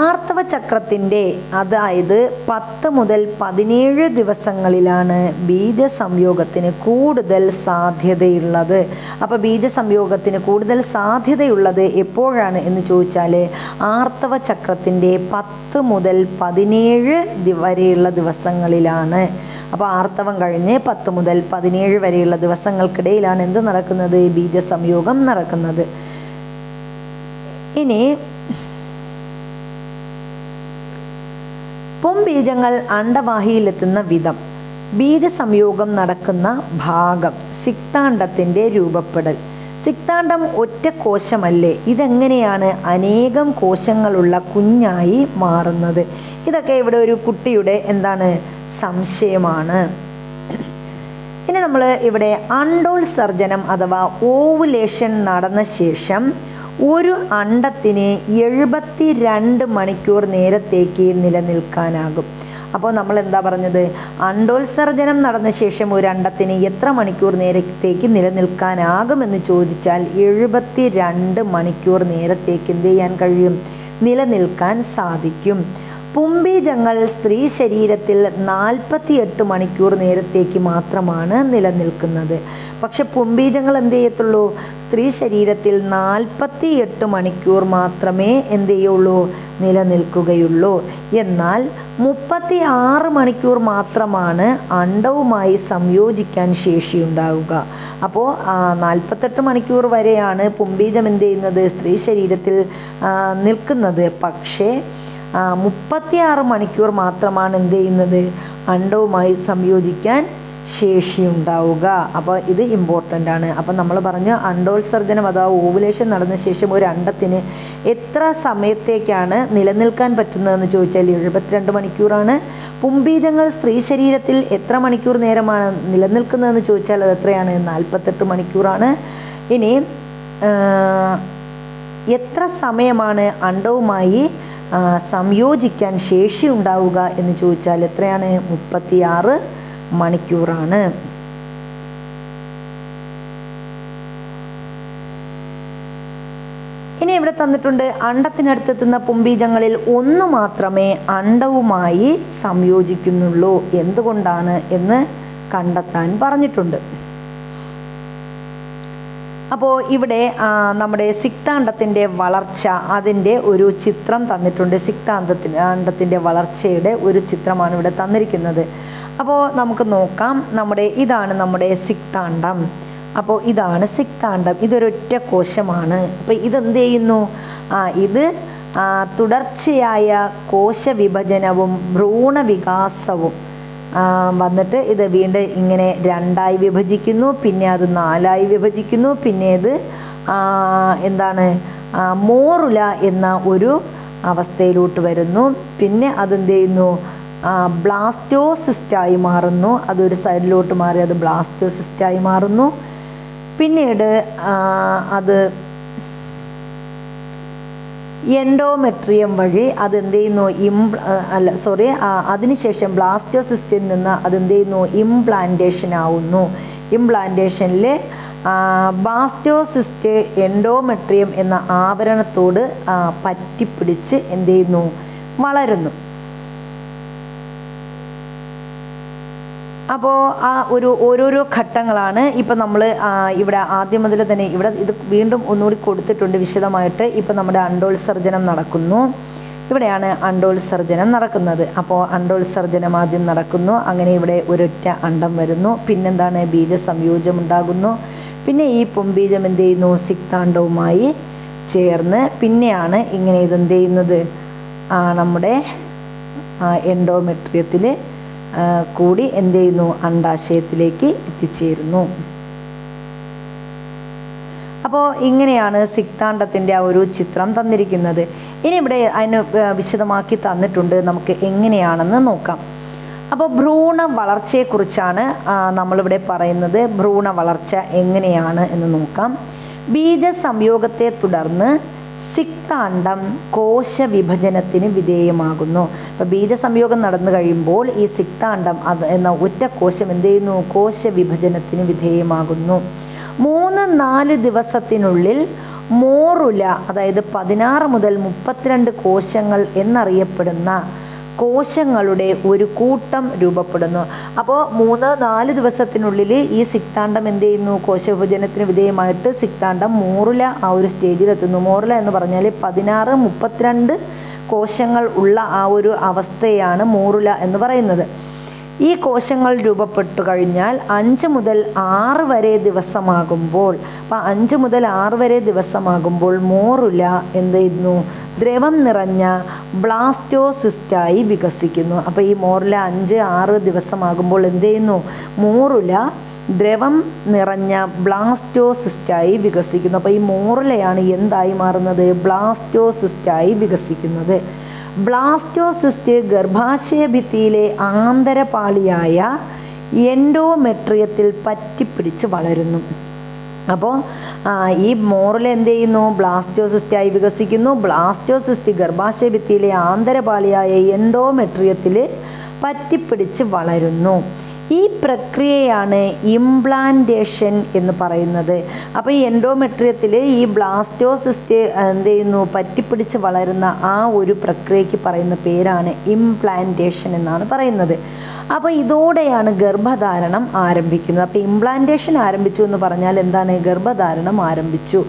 ആർത്തവ ചക്രത്തിൻ്റെ അതായത് 10 മുതൽ 17 ദിവസങ്ങളിലാണ് ബീജസംയോഗത്തിന് കൂടുതൽ സാധ്യതയുള്ളത്. അപ്പോൾ ബീജസംയോഗത്തിന് കൂടുതൽ സാധ്യതയുള്ളത് എപ്പോഴാണ് എന്ന് ചോദിച്ചാൽ ആർത്തവ ചക്രത്തിൻ്റെ 10 മുതൽ 17 വരെയുള്ള ദിവസങ്ങളിലാണ്. അപ്പോൾ ആർത്തവം കഴിഞ്ഞ് 10 മുതൽ 17 വരെയുള്ള ദിവസങ്ങൾക്കിടയിലാണ് എന്ത് നടക്കുന്നത്? ബീജസംയോഗം നടക്കുന്നത്. ഇനി പുംബീജങ്ങൾ അണ്ഡവാഹിയിലെത്തുന്ന വിധം, ബീജസംയോഗം നടക്കുന്ന ഭാഗം, സിക്താണ്ഡത്തിൻ്റെ രൂപപ്പെടൽ. സിക്താണ്ഡം ഒറ്റ കോശമല്ലേ? ഇതെങ്ങനെയാണ് അനേകം കോശങ്ങളുള്ള കുഞ്ഞായി മാറുന്നത്? ഇതൊക്കെ ഇവിടെ ഒരു കുട്ടിയുടെ സംശയമാണ്. ഇനി നമ്മൾ ഇവിടെ അണ്ഡോത്സർജനം അഥവാ ഓവുലേഷൻ നടന്ന ശേഷം ഒരു അണ്ഡത്തിന് 72 മണിക്കൂർ നേരത്തേക്ക് നിലനിൽക്കാനാകും. അപ്പോൾ നമ്മൾ എന്താ പറഞ്ഞത്? അണ്ഡോത്സർജനം നടന്ന ശേഷം ഒരു അണ്ഡത്തിന് എത്ര മണിക്കൂർ നേരത്തേക്ക് നിലനിൽക്കാനാകുമെന്ന് ചോദിച്ചാൽ 72 മണിക്കൂർ നേരത്തേക്ക് എന്ത് ചെയ്യാൻ കഴിയും? നിലനിൽക്കാൻ സാധിക്കും. പുംബീജങ്ങൾ സ്ത്രീ ശരീരത്തിൽ 48 മണിക്കൂർ നേരത്തേക്ക് മാത്രമാണ് നിലനിൽക്കുന്നത്. പക്ഷെ പുംബീജങ്ങൾ എന്ത് ചെയ്യത്തുള്ളൂ? സ്ത്രീ ശരീരത്തിൽ 48 മണിക്കൂർ മാത്രമേ എന്ത് ചെയ്യുള്ളൂ? നിലനിൽക്കുകയുള്ളൂ. എന്നാൽ 36 മണിക്കൂർ മാത്രമാണ് അണ്ഡവുമായി സംയോജിക്കാൻ ശേഷിയുണ്ടാവുക. അപ്പോൾ 48 മണിക്കൂർ വരെയാണ് പുംബീജം എന്ത് ചെയ്യുന്നത്? സ്ത്രീ ശരീരത്തിൽ നിൽക്കുന്നത്. പക്ഷേ 36 മണിക്കൂർ മാത്രമാണ് എന്ത് ചെയ്യുന്നത്? അണ്ഡവുമായി സംയോജിക്കാൻ ശേഷിയുണ്ടാവുക. അപ്പോൾ ഇത് ഇമ്പോർട്ടൻ്റ് ആണ്. അപ്പം നമ്മൾ പറഞ്ഞു അണ്ഡോത്സർജനം അഥവാ ഓവുലേഷൻ നടന്ന ശേഷം ഒരു അണ്ഡത്തിന് എത്ര സമയത്തേക്കാണ് നിലനിൽക്കാൻ പറ്റുന്നതെന്ന് ചോദിച്ചാൽ 72 മണിക്കൂറാണ്. പുംബീജങ്ങൾ സ്ത്രീ ശരീരത്തിൽ എത്ര മണിക്കൂർ നേരമാണ് നിലനിൽക്കുന്നതെന്ന് ചോദിച്ചാൽ അത് എത്രയാണ്? 48 മണിക്കൂറാണ്. ഇനി എത്ര സമയമാണ് അണ്ഡവുമായി സംയോജിക്കാൻ ശേഷി ഉണ്ടാവുക എന്ന് ചോദിച്ചാൽ എത്രയാണ്? 36 മണിക്കൂറാണ്. ഇനി ഇവിടെ തന്നിട്ടുണ്ട് അണ്ഡത്തിനടുത്തെത്തുന്ന പുംബീജങ്ങളിൽ 1 മാത്രമേ അണ്ഡവുമായി സംയോജിക്കുന്നുള്ളൂ. എന്തുകൊണ്ടാണ് എന്ന് കണ്ടെത്താൻ പറഞ്ഞിട്ടുണ്ട്. അപ്പോൾ ഇവിടെ നമ്മുടെ സിക്താണ്ഡത്തിൻ്റെ വളർച്ച അതിൻ്റെ ഒരു ചിത്രം തന്നിട്ടുണ്ട്. സിക്താണ്ഡത്തിൻ്റെ വളർച്ചയുടെ ഒരു ചിത്രമാണ് ഇവിടെ തന്നിരിക്കുന്നത്. അപ്പോൾ നമുക്ക് നോക്കാം. ഇതാണ് നമ്മുടെ സിക്താണ്ഡം. അപ്പോൾ ഇതാണ് സിക്താണ്ഡം. ഇതൊരൊറ്റ കോശമാണ്. അപ്പോൾ ഇതെന്ത് ചെയ്യുന്നു? ഇത് തുടർച്ചയായ കോശവിഭജനവും ഭ്രൂണവികാസവും വന്നിട്ട് ഇത് വീണ്ടും ഇങ്ങനെ 2ആയി വിഭജിക്കുന്നു. പിന്നെ അത് 4ആയി വിഭജിക്കുന്നു. പിന്നെ ഇത് മോറുല എന്ന ഒരു അവസ്ഥയിലോട്ട് വരുന്നു. പിന്നെ അതെന്ത് ചെയ്യുന്നു? ബ്ലാസ്റ്റോസിസ്റ്റായി മാറുന്നു. അതൊരു സൈഡിലോട്ട് മാറി അത് ബ്ലാസ്റ്റോസിസ്റ്റായി മാറുന്നു. പിന്നീട് അത് എൻഡോമെട്രിയം വഴി അതെന്ത് ചെയ്യുന്നു അതിനുശേഷം ബ്ലാസ്റ്റോസിസ്റ്റിൽ നിന്ന് അതെന്ത് ചെയ്യുന്നു ഇംപ്ലാന്റേഷൻ ആവുന്നു. ഇംപ്ലാന്റേഷനിൽ ബ്ലാസ്റ്റോസിസ്റ്റ് എൻഡോമെട്രിയം എന്ന ആവരണത്തോട് പറ്റിപ്പിടിച്ച് എന്ത് ചെയ്യുന്നു വളരുന്നു. അപ്പോൾ ഓരോരോ ഘട്ടങ്ങളാണ് ഇപ്പം നമ്മൾ ഇവിടെ ആദ്യം മുതൽ തന്നെ ഇവിടെ ഇത് വീണ്ടും ഒന്നുകൂടി കൊടുത്തിട്ടുണ്ട് വിശദമായിട്ട്. ഇപ്പം നമ്മുടെ അണ്ടോത്സർജനം നടക്കുന്നു. ഇവിടെയാണ് അണ്ടോത്സർജനം നടക്കുന്നത്. അപ്പോൾ അണ്ടോത്സർജനം ആദ്യം നടക്കുന്നു. അങ്ങനെ ഇവിടെ ഒരൊറ്റ അണ്ടം വരുന്നു. പിന്നെന്താണ് ബീജസംയോജം ഉണ്ടാകുന്നു. പിന്നെ ഈ പുംബീജം എന്ത് ചെയ്യുന്നു സിക്താണ്ഡവുമായി ചേർന്ന് പിന്നെയാണ് ഇങ്ങനെ ഇതെന്ത് ചെയ്യുന്നത് നമ്മുടെ എൻഡോമെട്രിയത്തിൽ കൂടി എന്ത് ചെയ്യുന്നു അണ്ടാശയത്തിലേക്ക് എത്തിച്ചേരുന്നു. അപ്പോൾ ഇങ്ങനെയാണ് സിക്താണ്ഡത്തിൻ്റെ ആ ഒരു ചിത്രം തന്നിരിക്കുന്നത്. ഇനി ഇവിടെ അതിന് വിശദമാക്കി തന്നിട്ടുണ്ട്. നമുക്ക് എങ്ങനെയാണെന്ന് നോക്കാം. അപ്പോൾ ഭ്രൂണ വളർച്ചയെക്കുറിച്ചാണ് നമ്മളിവിടെ പറയുന്നത്. ഭ്രൂണ വളർച്ച എങ്ങനെയാണ് എന്ന് നോക്കാം. ബീജസംയോഗത്തെ തുടർന്ന് സിക്താണ്ഡം കോശവിഭജനത്തിന് വിധേയമാകുന്നു. അപ്പോൾ ബീജസംയോഗം നടന്നു കഴിയുമ്പോൾ ഈ സിക്താണ്ഡം എന്ന ഒറ്റ കോശം എന്ത് ചെയ്യുന്നു കോശവിഭജനത്തിന് വിധേയമാകുന്നു. 3-4 ദിവസത്തിനുള്ളിൽ മോറുല, അതായത് 16 മുതൽ 32 കോശങ്ങൾ എന്നറിയപ്പെടുന്ന കോശങ്ങളുടെ ഒരു കൂട്ടം രൂപപ്പെടുന്നു. അപ്പോൾ 3-4 ദിവസത്തിനുള്ളിൽ ഈ സിക്താണ്ഡം എന്ത് ചെയ്യുന്നു കോശവിഭജനത്തിന് വിധേയമായിട്ട് സിക്താണ്ഡം മോറുല ആ ഒരു സ്റ്റേജിലെത്തുന്നു. മോറുല എന്ന് പറഞ്ഞാൽ 16-32 കോശങ്ങൾ ഉള്ള ആ ഒരു അവസ്ഥയാണ് മോറുല എന്ന് പറയുന്നത്. ഈ കോശങ്ങൾ രൂപപ്പെട്ടു കഴിഞ്ഞാൽ 5 മുതൽ 6 വരെ ദിവസമാകുമ്പോൾ, അപ്പം 5 മുതൽ 6 വരെ ദിവസമാകുമ്പോൾ മോറുല എന്ത് ചെയ്യുന്നു ദ്രവം നിറഞ്ഞ ബ്ലാസ്റ്റോസിസ്റ്റായി വികസിക്കുന്നു. അപ്പോൾ ഈ മോറുല 5-6 ദിവസമാകുമ്പോൾ എന്ത് ചെയ്യുന്നു മോറുല ദ്രവം നിറഞ്ഞ ബ്ലാസ്റ്റോസിസ്റ്റായി വികസിക്കുന്നു. അപ്പോൾ ഈ മോറുലയാണ് എന്തായി മാറുന്നത് ബ്ലാസ്റ്റോസിസ്റ്റായി വികസിക്കുന്നത്. ബ്ലാസ്റ്റോസിസ്റ്റ് ഗർഭാശയ ഭിത്തിയിലെ ആന്തരപാളിയായ എൻഡോമെട്രിയത്തിൽ പറ്റിപ്പിടിച്ച് വളരുന്നു. അപ്പോൾ ഈ മോറുല എന്ത് ചെയ്യുന്നു ബ്ലാസ്റ്റോസിസ്റ്റായി വികസിക്കുന്നു. ബ്ലാസ്റ്റോസിസ്റ്റ് ഗർഭാശയ ഭിത്തിയിലെ ആന്തരപാളിയായ എൻഡോമെട്രിയത്തിൽ പറ്റിപ്പിടിച്ച് വളരുന്നു. ഈ പ്രക്രിയയാണ് ഇംപ്ലാന്റേഷൻ എന്ന് പറയുന്നത്. അപ്പോൾ ഈ എൻഡോമെട്രിയത്തിൽ ഈ ബ്ലാസ്റ്റോസിസ്റ്റ് എന്ത് ചെയ്യുന്നു പറ്റിപ്പിടിച്ച് വളരുന്ന ആ ഒരു പ്രക്രിയയ്ക്ക് പറയുന്ന പേരാണ് ഇംപ്ലാന്റേഷൻ എന്നാണ് പറയുന്നത്. അപ്പോൾ ഇതോടെയാണ് ഗർഭധാരണം ആരംഭിക്കുന്നത്. അപ്പോൾ ഇംപ്ലാന്റേഷൻ ആരംഭിച്ചു എന്ന് പറഞ്ഞാൽ എന്താണ് ഗർഭധാരണം ആരംഭിച്ചു.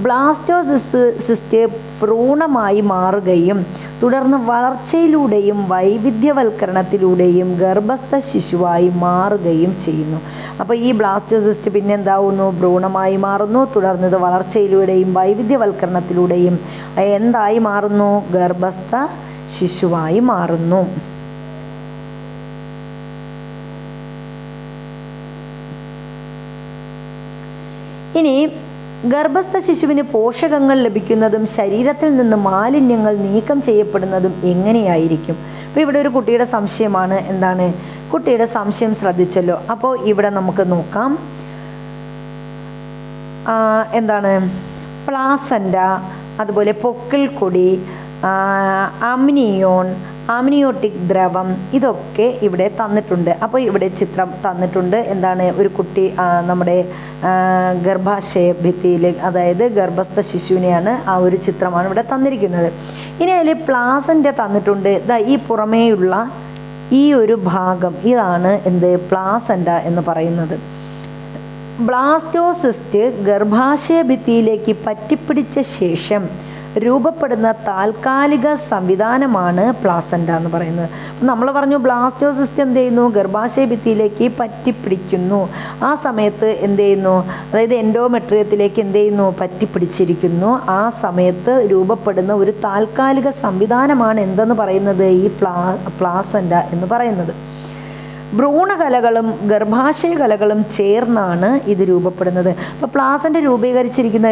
ബ്ലാസ്റ്റോസിസ്റ്റ് ഭ്രൂണമായി മാറുകയും തുടർന്ന് വളർച്ചയിലൂടെയും വൈവിധ്യവൽക്കരണത്തിലൂടെയും ഗർഭസ്ഥ ശിശുവായി മാറുകയും ചെയ്യുന്നു. അപ്പോൾ ഈ ബ്ലാസ്റ്റോസിസ്റ്റ് പിന്നെ എന്താവുന്നു ഭ്രൂണമായി മാറുന്നു. തുടർന്ന് ഇത് വളർച്ചയിലൂടെയും വൈവിധ്യവൽക്കരണത്തിലൂടെയും എന്തായി മാറുന്നു ഗർഭസ്ഥ ശിശുവായി മാറുന്നു. ഇനി ഗർഭസ്ഥ ശിശുവിന് പോഷകങ്ങൾ ലഭിക്കുന്നതും ശരീരത്തിൽ നിന്ന് മാലിന്യങ്ങൾ നീക്കം ചെയ്യപ്പെടുന്നതും എങ്ങനെയായിരിക്കും? അപ്പോൾ ഇവിടെ ഒരു കുട്ടിയുടെ സംശയമാണ്. എന്താണ് കുട്ടിയുടെ സംശയം ശ്രദ്ധിച്ചല്ലോ. അപ്പോൾ ഇവിടെ നമുക്ക് നോക്കാം. എന്താണ് പ്ലാസൻ്റ, അതുപോലെ പൊക്കിൾ കൊടി, അമ്നിയോട്ടിക് ദ്രവം ഇതൊക്കെ ഇവിടെ തന്നിട്ടുണ്ട്. അപ്പോൾ ഇവിടെ ചിത്രം തന്നിട്ടുണ്ട്. എന്താണ് ഒരു കുട്ടി നമ്മുടെ ഗർഭാശയ ഭിത്തിയിൽ, അതായത് ഗർഭസ്ഥ ശിശുവിനെയാണ് ആ ഒരു ചിത്രമാണ് ഇവിടെ തന്നിരിക്കുന്നത്. ഇനി അതിൽ പ്ലാസൻ്റ തന്നിട്ടുണ്ട്. ഈ പുറമേയുള്ള ഈ ഒരു ഭാഗം ഇതാണ് എന്ത് പ്ലാസൻ്റ എന്ന് പറയുന്നത്. ബ്ലാസ്റ്റോസിസ്റ്റ് ഗർഭാശയ ഭിത്തിയിലേക്ക് പറ്റിപ്പിടിച്ച ശേഷം രൂപപ്പെടുന്ന താൽക്കാലിക സംവിധാനമാണ് പ്ലാസൻ്റ എന്ന് പറയുന്നത്. അപ്പം നമ്മൾ പറഞ്ഞു ബ്ലാസ്റ്റോസിസ്റ്റ് എന്ത് ചെയ്യുന്നു ഗർഭാശയ ഭിത്തിയിലേക്ക് പറ്റിപ്പിടിക്കുന്നു. ആ സമയത്ത് എന്ത് ചെയ്യുന്നു അതായത് എൻഡോമെട്രിയത്തിലേക്ക് എന്ത് ചെയ്യുന്നു പറ്റിപ്പിടിച്ചിരിക്കുന്നു. ആ സമയത്ത് രൂപപ്പെടുന്ന ഒരു താൽക്കാലിക സംവിധാനമാണ് എന്തെന്ന് പറയുന്നത് ഈ പ്ലാസൻ്റ എന്ന് പറയുന്നത്. ഭ്രൂണകലകളും ഗർഭാശയകലകളും ചേർന്നാണ് ഇത് രൂപപ്പെടുന്നത്. അപ്പോൾ പ്ലാസൻ്റ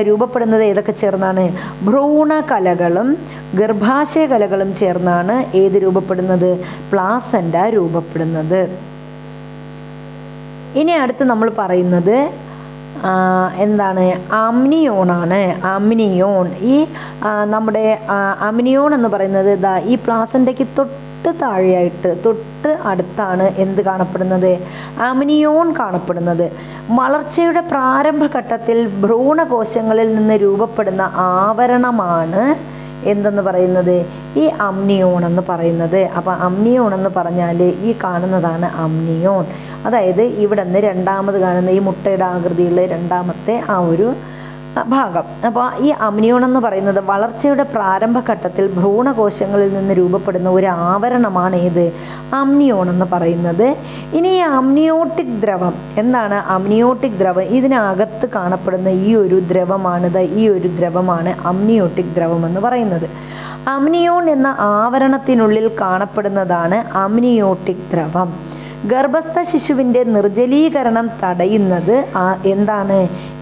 രൂപപ്പെടുന്നത് ഏതൊക്കെ ചേർന്നാണ്? ഭ്രൂണകലകളും ഗർഭാശയകലകളും ചേർന്നാണ് ഏത് രൂപപ്പെടുന്നത്? പ്ലാസൻ്റ രൂപപ്പെടുന്നത്. ഇനി അടുത്ത് നമ്മൾ പറയുന്നത് എന്താണ്? അമ്നിയോണാണ്. അമ്നിയോൺ. ഈ നമ്മുടെ അമ്നിയോൺ എന്ന് പറയുന്നത് ഈ പ്ലാസൻ്റയ്ക്ക് തൊട്ട് താഴെയായിട്ട് തൊട്ട് അടുത്താണ് എന്ത് കാണപ്പെടുന്നത്? അമ്നിയോൺ കാണപ്പെടുന്നത്. വളർച്ചയുടെ പ്രാരംഭഘട്ടത്തിൽ ഭ്രൂണകോശങ്ങളിൽ നിന്ന് രൂപപ്പെടുന്ന ആവരണമാണ് എന്തെന്ന് പറയുന്നത്? ഈ അമ്നിയോൺ എന്ന് പറയുന്നത്. അപ്പോൾ അമ്നിയോൺ എന്ന് പറഞ്ഞാൽ ഈ കാണുന്നതാണ് അമ്നിയോൺ. അതായത് ഇവിടെ നിന്ന് രണ്ടാമത് കാണുന്ന ഈ മുട്ടയുടെ ആകൃതിയുള്ള രണ്ടാമത്തെ ആ ഒരു ഭാഗം. അപ്പോൾ ഈ അമ്നിയോൺ എന്ന് പറയുന്നത് വളർച്ചയുടെ പ്രാരംഭഘട്ടത്തിൽ ഭ്രൂണകോശങ്ങളിൽ നിന്ന് രൂപപ്പെടുന്ന ഒരു ആവരണമാണ് ഏത്? അമ്നിയോൺ എന്ന് പറയുന്നത്. ഇനി ഈ അമ്നിയോട്ടിക് ദ്രവം എന്താണ്? അമ്നിയോട്ടിക് ദ്രവം ഇതിനകത്ത് കാണപ്പെടുന്ന ഈ ഒരു ദ്രവമാണ് അമ്നിയോട്ടിക് ദ്രവം എന്ന് പറയുന്നത്. അമ്നിയോൺ എന്ന ആവരണത്തിനുള്ളിൽ കാണപ്പെടുന്നതാണ് അമ്നിയോട്ടിക് ദ്രവം. ഗർഭസ്ഥ ശിശുവിൻ്റെ നിർജ്ജലീകരണം തടയുന്നത് എന്താണ്?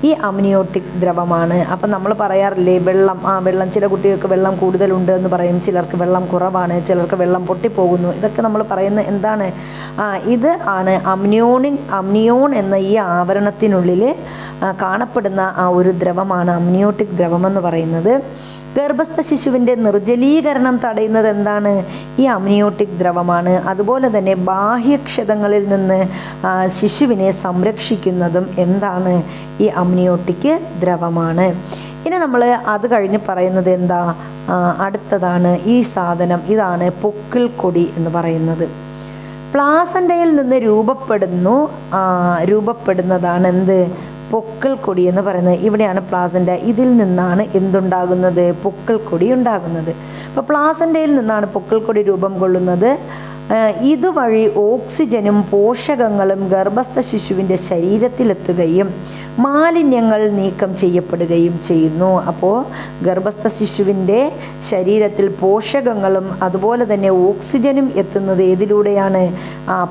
ഈ അമ്നിയോട്ടിക് ദ്രവമാണ്. അപ്പം നമ്മൾ പറയാറില്ലേ വെള്ളം ചില കുട്ടികൾക്ക് വെള്ളം കൂടുതലുണ്ട് എന്ന് പറയും, ചിലർക്ക് വെള്ളം കുറവാണ്, ചിലർക്ക് വെള്ളം പൊട്ടിപ്പോകുന്നു. ഇതൊക്കെ നമ്മൾ പറയുന്ന എന്താണ്? ഇത് ആണ് അമ്നിയോൺ എന്ന ഈ ആവരണത്തിനുള്ളിൽ കാണപ്പെടുന്ന ആ ഒരു ദ്രവമാണ് അമ്നിയോട്ടിക് ദ്രവം എന്ന് പറയുന്നത്. ഗർഭസ്ഥ ശിശുവിൻ്റെ നിർജ്ജലീകരണം തടയുന്നത് എന്താണ്? ഈ അമ്നിയോട്ടിക് ദ്രവമാണ്. അതുപോലെ തന്നെ ബാഹ്യക്ഷതങ്ങളിൽ നിന്ന് ശിശുവിനെ സംരക്ഷിക്കുന്നതും എന്താണ്? ഈ അമ്നിയോട്ടിക് ദ്രവമാണ്. ഇനി നമ്മൾ അത് കഴിഞ്ഞ് പറയുന്നത് എന്താ? അടുത്തതാണ് ഈ സാധനം. ഇതാണ് പൊക്കിൾ കൊടി എന്ന് പറയുന്നത്. പ്ലാസൻ്റയിൽ നിന്ന് രൂപപ്പെടുന്നതാണ് എന്ത്? പൊക്കിൾ കൊടി എന്ന് പറയുന്നത്. ഇവിടെയാണ് പ്ലാസൻ്റ. ഇതിൽ നിന്നാണ് എന്തുണ്ടാകുന്നത്? പൊക്കിൾ കൊടി ഉണ്ടാകുന്നത്. അപ്പോൾ പ്ലാസൻ്റയിൽ നിന്നാണ് പൊക്കിൾ കൊടി രൂപം കൊള്ളുന്നത്. ഇതുവഴി ഓക്സിജനും പോഷകങ്ങളും ഗർഭസ്ഥ ശിശുവിൻ്റെ ശരീരത്തിലെത്തുകയും മാലിന്യങ്ങൾ നീക്കം ചെയ്യപ്പെടുകയും ചെയ്യുന്നു. അപ്പോൾ ഗർഭസ്ഥ ശിശുവിൻ്റെ ശരീരത്തിൽ പോഷകങ്ങളും അതുപോലെ തന്നെ ഓക്സിജനും എത്തുന്നത് ഏതിലൂടെയാണ്?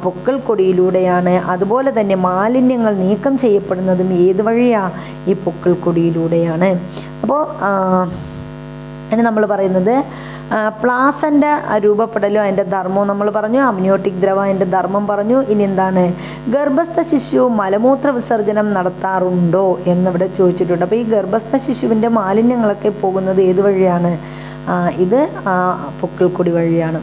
പൊക്കിൾ കൊടിയിലൂടെയാണ്. അതുപോലെ തന്നെ മാലിന്യങ്ങൾ നീക്കം ചെയ്യപ്പെടുന്നതും ഏത് വഴിയാണ്? ഈ പൊക്കിൾ കൊടിയിലൂടെയാണ്. അപ്പോൾ ഇനി നമ്മൾ പറയുന്നത് പ്ലാസൻ്റ രൂപപ്പെടലും അതിൻ്റെ ധർമ്മവും നമ്മൾ പറഞ്ഞു. അമ്നിയോട്ടിക് ദ്രവം അതിൻ്റെ ധർമ്മം പറഞ്ഞു. ഇനി എന്താണ്? ഗർഭസ്ഥ ശിശു മലമൂത്ര വിസർജനം നടത്താറുണ്ടോ എന്നിവിടെ ചോദിച്ചിട്ടുണ്ട്. അപ്പോൾ ഈ ഗർഭസ്ഥ ശിശുവിൻ്റെ മാലിന്യങ്ങളൊക്കെ പോകുന്നത് ഏത് വഴിയാണ്? ഇത് പൊക്കിൾ കൊടി വഴിയാണ്.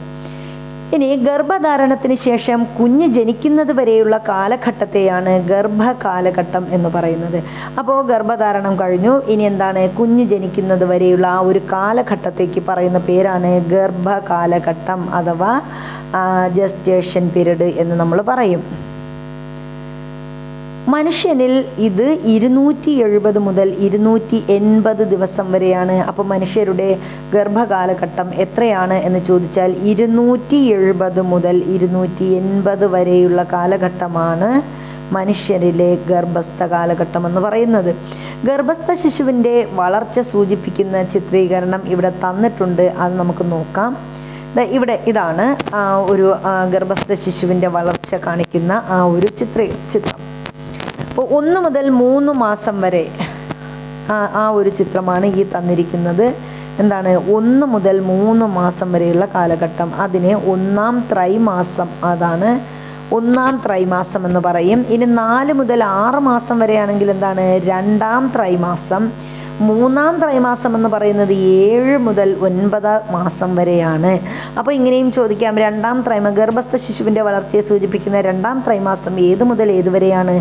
ഇനി ഗർഭധാരണത്തിന് ശേഷം കുഞ്ഞ് ജനിക്കുന്നത് വരെയുള്ള കാലഘട്ടത്തെയാണ് ഗർഭകാലഘട്ടം എന്ന് പറയുന്നത്. അപ്പോൾ ഗർഭധാരണം കഴിഞ്ഞു, ഇനി എന്താണ്? കുഞ്ഞ് ജനിക്കുന്നത് വരെയുള്ള ആ ഒരു കാലഘട്ടത്തേക്ക് പറയുന്ന പേരാണ് ഗർഭകാലഘട്ടം അഥവാ ജസ്റ്റേഷൻ പീരീഡ് എന്ന് നമ്മൾ പറയും. മനുഷ്യനിൽ ഇത് 270 മുതൽ 280 ദിവസം വരെയാണ്. അപ്പോൾ മനുഷ്യരുടെ ഗർഭകാലഘട്ടം എത്രയാണ് എന്ന് ചോദിച്ചാൽ 270 മുതൽ 280 വരെയുള്ള കാലഘട്ടമാണ് മനുഷ്യരിലെ ഗർഭസ്ഥ കാലഘട്ടം എന്ന് പറയുന്നത്. ഗർഭസ്ഥ ശിശുവിൻ്റെ വളർച്ച സൂചിപ്പിക്കുന്ന ചിത്രീകരണം ഇവിടെ തന്നിട്ടുണ്ട്. അത് നമുക്ക് നോക്കാം. ഇതാണ് ഒരു ഗർഭസ്ഥ ശിശുവിൻ്റെ വളർച്ച കാണിക്കുന്ന ആ ഒരു ചിത്രം. അപ്പോൾ 1 മുതൽ 3 മാസം വരെ ആ ഒരു ചിത്രമാണ് ഈ തന്നിരിക്കുന്നത്. എന്താണ്? 1 മുതൽ 3 മാസം വരെയുള്ള കാലഘട്ടം, അതിനെ ഒന്നാം ത്രൈമാസം, അതാണ് ഒന്നാം ത്രൈമാസം എന്ന് പറയും. ഇനി 4 മുതൽ 6 മാസം വരെയാണെങ്കിൽ എന്താണ്? രണ്ടാം ത്രൈമാസം. മൂന്നാം ത്രൈമാസം എന്ന് പറയുന്നത് 7 മുതൽ 9 മാസം വരെയാണ്. അപ്പോൾ ഇങ്ങനെയും ചോദിക്കാം, ഗർഭസ്ഥ ശിശുവിൻ്റെ വളർച്ചയെ സൂചിപ്പിക്കുന്ന രണ്ടാം ത്രൈമാസം ഏത് മുതൽ ഏത് വരെയാണ്?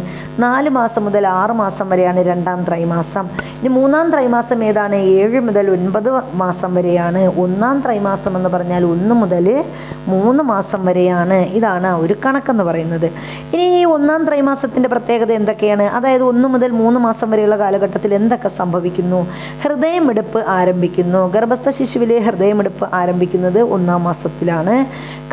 4 മാസം മുതൽ 6 മാസം വരെയാണ് രണ്ടാം ത്രൈമാസം. ഇനി മൂന്നാം ത്രൈമാസം ഏതാണ്? 7 മുതൽ 9 മാസം വരെയാണ്. ഒന്നാം ത്രൈമാസം എന്ന് പറഞ്ഞാൽ 1 മുതൽ 3 മാസം വരെയാണ്. ഇതാണ് ഒരു കണക്കെന്ന് പറയുന്നത്. ഇനി ഈ ഒന്നാം ത്രൈമാസത്തിൻ്റെ പ്രത്യേകത എന്തൊക്കെയാണ്? അതായത് 1 മുതൽ 3 മാസം വരെയുള്ള കാലഘട്ടത്തിൽ എന്തൊക്കെ സംഭവിക്കുന്നു? ഹൃദയമിടിപ്പ് ആരംഭിക്കുന്നു. ഗർഭസ്ഥ ശിശുവിലെ ഹൃദയമിടിപ്പ് ആരംഭിക്കുന്നത് 1-ാം മാസത്തിലാണ്.